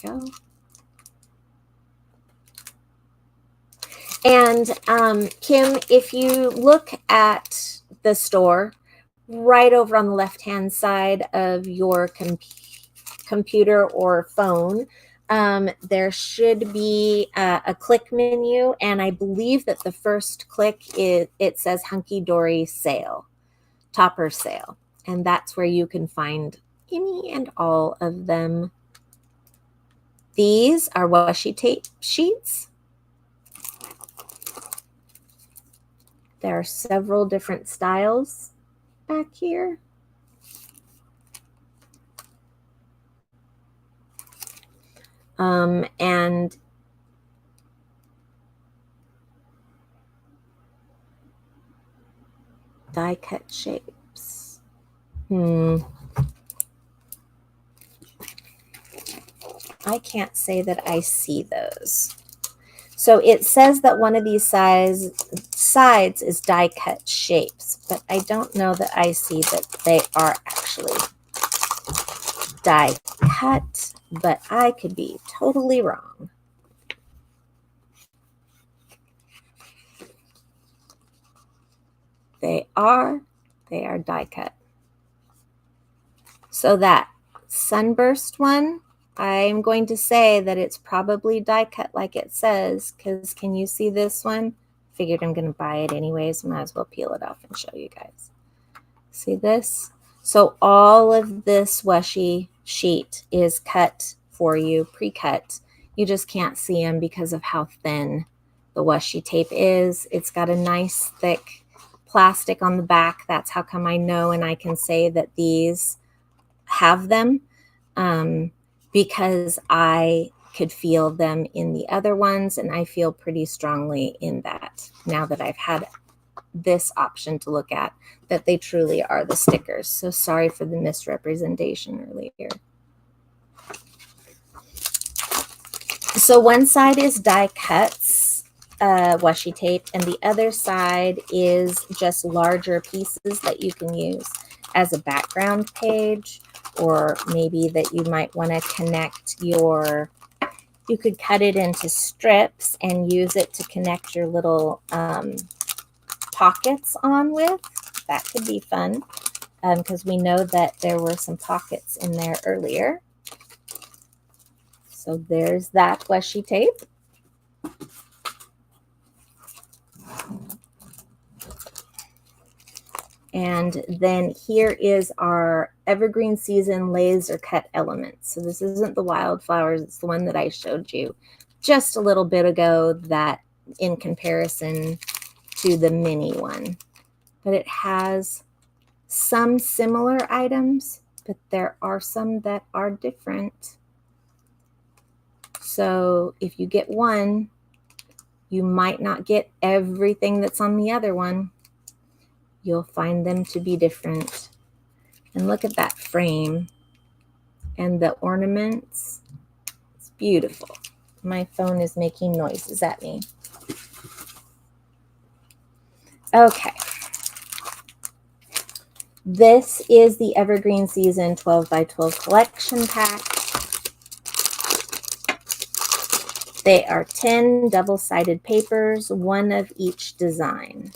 There we go. And Kim, if you look at the store, right over on the left-hand side of your computer or phone, there should be a click menu, and I believe that the first click it says Hunky Dory Sale, Topper Sale, and that's where you can find any and all of them These are washi tape sheets. There are several different styles back here. And die cut shapes. I can't say that I see those. So it says that one of these sides is die cut shapes, but I don't know that I see that they are actually die cut, but I could be totally wrong. They are die cut. So that sunburst one, I'm going to say that it's probably die cut like it says, because can you see this one? Figured I'm going to buy it anyways. Might as well peel it off and show you guys. See this? So all of this washi sheet is cut for you, pre-cut. You just can't see them because of how thin the washi tape is. It's got a nice thick plastic on the back. That's how come I know and I can say that these have them, because I could feel them in the other ones, and I feel pretty strongly in that now that I've had this option to look at, that they truly are the stickers. So sorry for the misrepresentation earlier. So one side is die cuts, washi tape, and the other side is just larger pieces that you can use as a background page, or maybe that you might want to connect your, you could cut it into strips and use it to connect your little pockets on with. That could be fun, because we know that there were some pockets in there earlier. So there's that washi tape. And then here is our evergreen season laser cut elements. So this isn't the wildflowers, it's the one that I showed you just a little bit ago, that in comparison to the mini one. But it has some similar items, but there are some that are different. So if you get one, you might not get everything that's on the other one. You'll find them to be different. And look at that frame and the ornaments. It's beautiful. My phone is making noises at me. Okay. This is the Evergreen Season 12 by 12 collection pack. They are 10 double-sided papers, one of each design.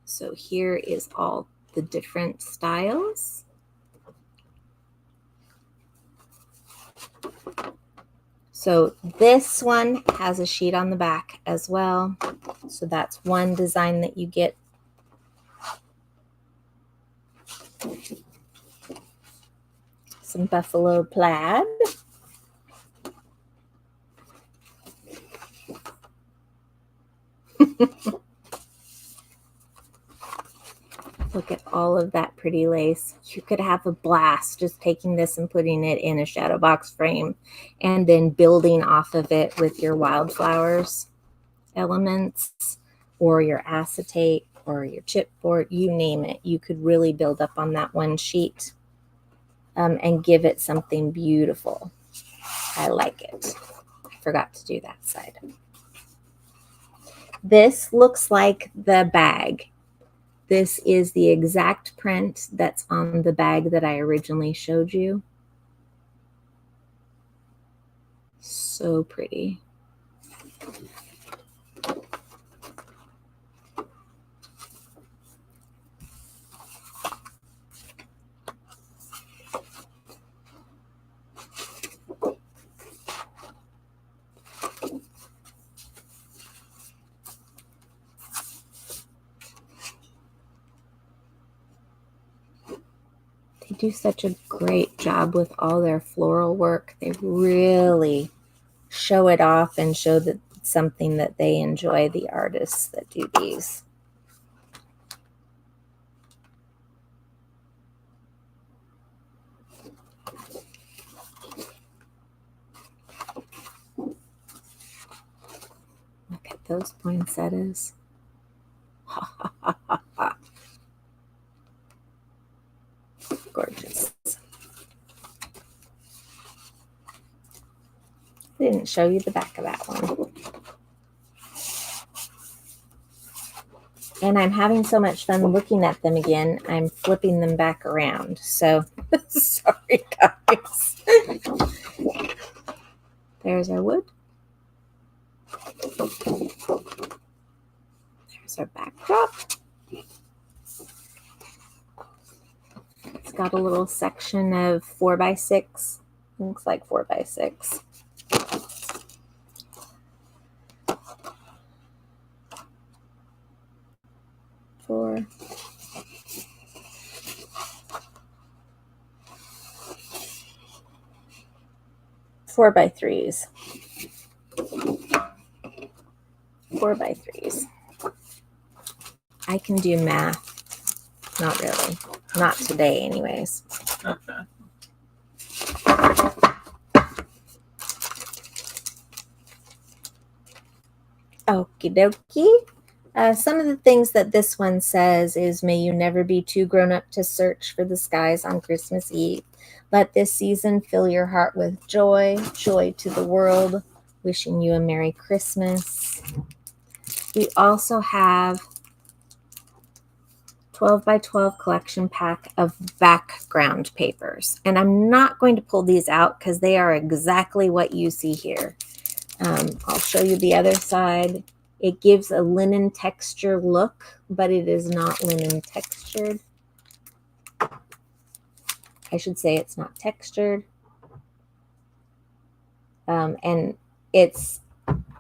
So here is all the different styles. So this one has a sheet on the back as well. So that's one design that you get. Some buffalo plaid. Look at all of that pretty lace. You could have a blast just taking this and putting it in a shadow box frame and then building off of it with your wildflowers elements or your acetate or your chipboard, you name it. You could really build up on that one sheet and give it something beautiful. I like it. I forgot to do that side. This looks like the bag. This is the exact print that's on the bag that I originally showed you. So pretty. They do such a great job with all their floral work. They really show it off and show that it's something that they enjoy, the artists that do these. Look at those poinsettias. Gorgeous. I didn't show you the back of that one. And I'm having so much fun looking at them again, I'm flipping them back around. So, sorry guys. There's our wood. There's our backdrop. It's got a little section of 4x6. Looks like 4x6. Four. Four by threes. 4x3s. I can do math. Not really. Not today, anyways. Okay. Okie dokie. Some of the things that this one says is, may you never be too grown up to search for the skies on Christmas Eve. Let this season fill your heart with joy, joy to the world. Wishing you a Merry Christmas. We also have 12 by 12 collection pack of background papers. And I'm not going to pull these out because they are exactly what you see here. I'll show you the other side. It gives a linen texture look, but it is not linen textured. I should say it's not textured. And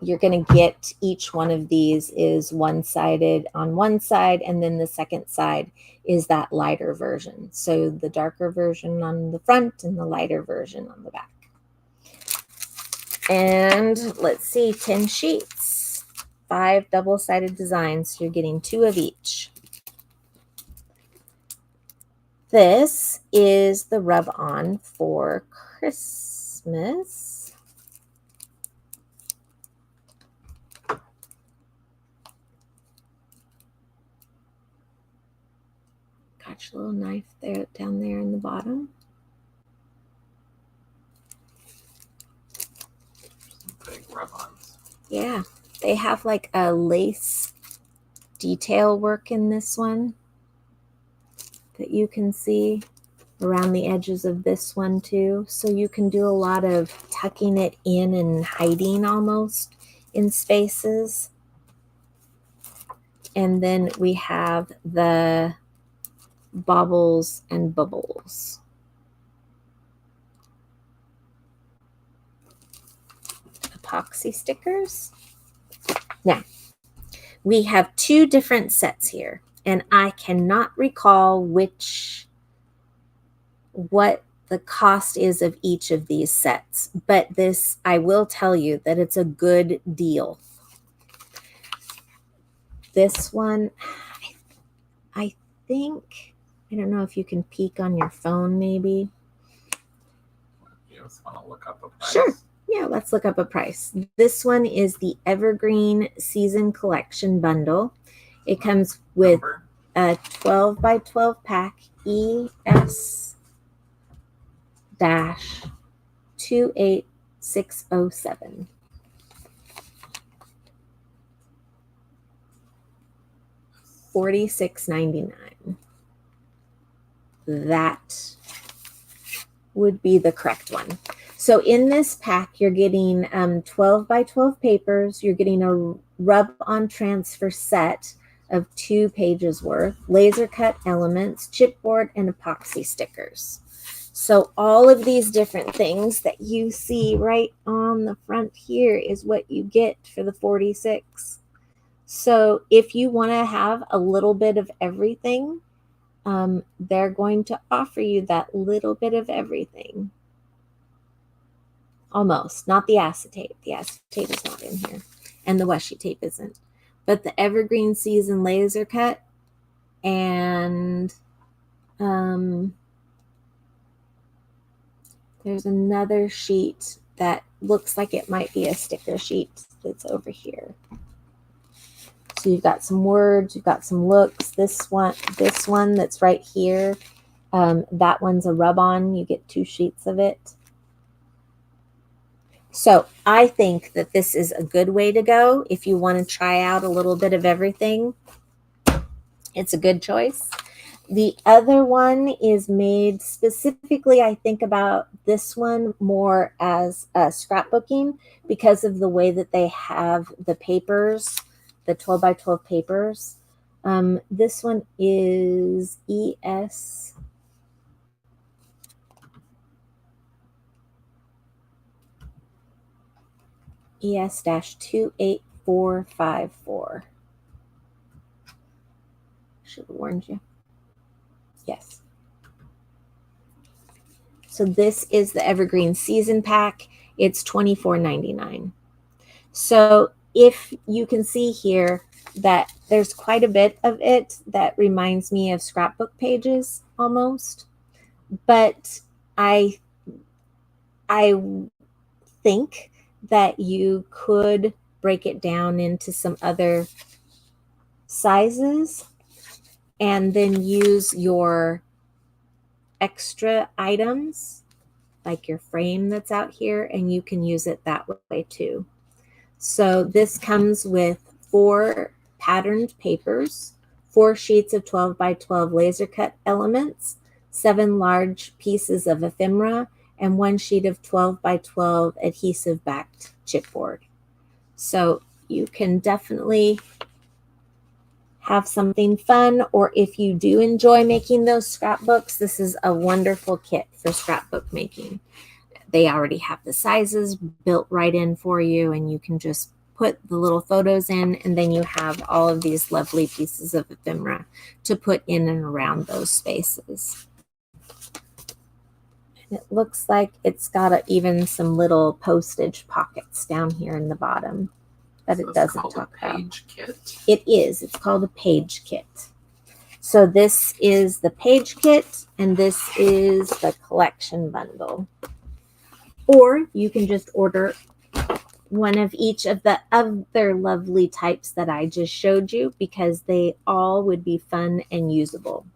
you're going to get each one of these is one-sided on one side, and then the second side is that lighter version. So the darker version on the front and the lighter version on the back. And let's see, 10 sheets, 5 double-sided designs. So you're getting 2 of each. This is the rub-on for Christmas. Got your little knife there, down there in the bottom. Big rub-ons. Yeah, they have like a lace detail work in this one that you can see around the edges of this one too. So you can do a lot of tucking it in and hiding almost in spaces. And then we have the baubles and bubbles. Epoxy stickers. Now, we have 2 different sets here, and I cannot recall what the cost is of each of these sets, but this, I will tell you that it's a good deal. This one, I think, I don't know if you can peek on your phone maybe. You just want to look up a price? Sure. Yeah, let's look up a price. This one is the Evergreen Season Collection Bundle. It comes with a 12 by 12 pack ES-28607. $46.99. That would be the correct one. So in this pack, you're getting 12 by 12 papers. You're getting a rub-on transfer set of 2 pages worth, laser cut elements, chipboard, and epoxy stickers. So all of these different things that you see right on the front here is what you get for the 46. So if you want to have a little bit of everything, they're going to offer you that little bit of everything. Almost, not the acetate. The acetate is not in here, and the washi tape isn't. But the Evergreen Season laser cut, and there's another sheet that looks like it might be a sticker sheet that's over here. So you've got some words, you've got some looks. This one that's right here, that one's a rub-on. You get 2 sheets of it. So I think that this is a good way to go if you want to try out a little bit of everything. It's a good choice. The other one is made specifically, I think about this one more as scrapbooking because of the way that they have the papers, the 12 by 12 papers. This one is ES. ES-28454. Should have warned you. Yes. So this is the Evergreen Season Pack. It's $24.99. So if you can see here that there's quite a bit of it that reminds me of scrapbook pages almost, but I think that you could break it down into some other sizes and then use your extra items like your frame that's out here, and you can use it that way too. So this comes with 4 patterned papers, 4 sheets of 12 by 12 laser cut elements, 7 large pieces of ephemera, and 1 sheet of 12 by 12 adhesive backed chipboard. So you can definitely have something fun, or if you do enjoy making those scrapbooks, this is a wonderful kit for scrapbook making. They already have the sizes built right in for you, and you can just put the little photos in, and then you have all of these lovely pieces of ephemera to put in and around those spaces. And it looks like it's got even some little postage pockets down here in the bottom that it doesn't talk about. Page kit? It is. It's called a page kit. So this is the page kit, and this is the collection bundle. Or you can just order one of each of the other lovely types that I just showed you, because they all would be fun and usable.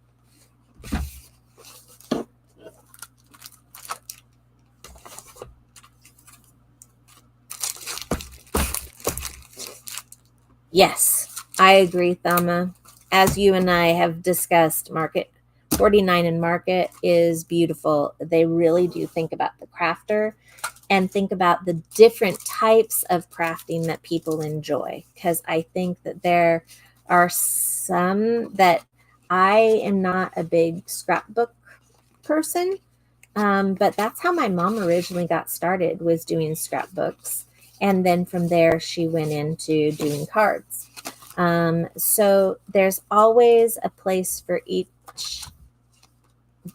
Yes, I agree, Thama. As you and I have discussed, Market 49 and Market is beautiful. They really do think about the crafter and think about the different types of crafting that people enjoy. Because I think that there are some that I am not a big scrapbook person, but that's how my mom originally got started, was doing scrapbooks. And then from there, she went into doing cards. So there's always a place for each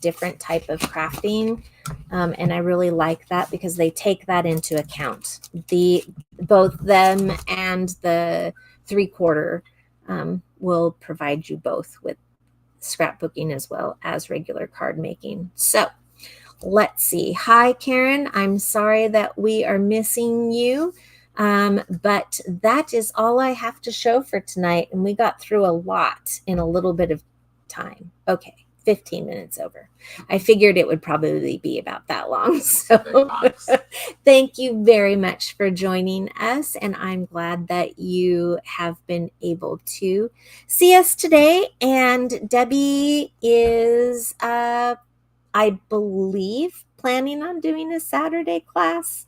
different type of crafting. And I really like that because they take that into account. Both them and the 3/4 will provide you both with scrapbooking as well as regular card making. So let's see. Hi, Karen. I'm sorry that we are missing you. But that is all I have to show for tonight. And we got through a lot in a little bit of time. Okay, 15 minutes over. I figured it would probably be about that long. So thank you very much for joining us. And I'm glad that you have been able to see us today. And Debbie is, I believe, planning on doing a Saturday class.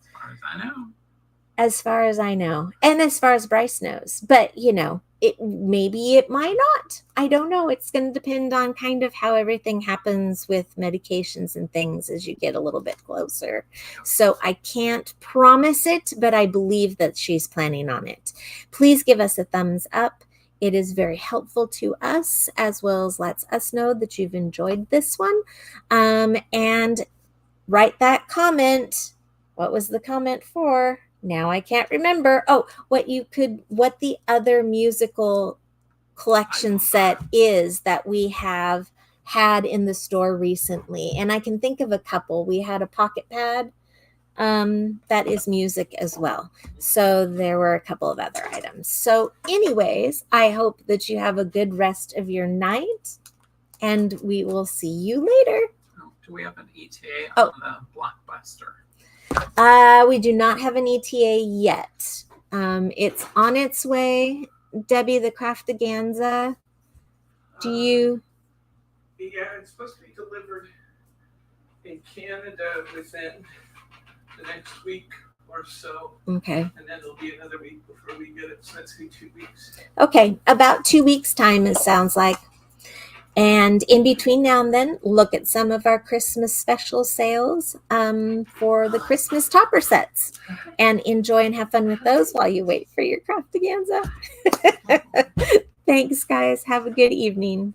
As far as I know. And as far as Bryce knows. But, you know, maybe it might not. I don't know. It's going to depend on kind of how everything happens with medications and things as you get a little bit closer. So I can't promise it, but I believe that she's planning on it. Please give us a thumbs up It is very helpful to us, as well as lets us know that you've enjoyed this one. And write that comment. What was the comment for? Now I can't remember. Oh, what the other musical collection set is that we have had in the store recently. And I can think of a couple. We had a pocket pad that is music as well. So there were a couple of other items. So, anyways, I hope that you have a good rest of your night, and we will see you later. Do we have an ETA on the Blockbuster? We do not have an ETA yet. It's on its way. Debbie, the craftaganza. Do you? Yeah, it's supposed to be delivered in Canada within the next week or so. Okay. And then it'll be another week before we get it. So that's going to be 2 weeks. Okay, about 2 weeks' time, it sounds like. And in between now and then, look at some of our Christmas special sales for the Christmas topper sets. And enjoy and have fun with those while you wait for your craftaganza. Thanks, guys. Have a good evening.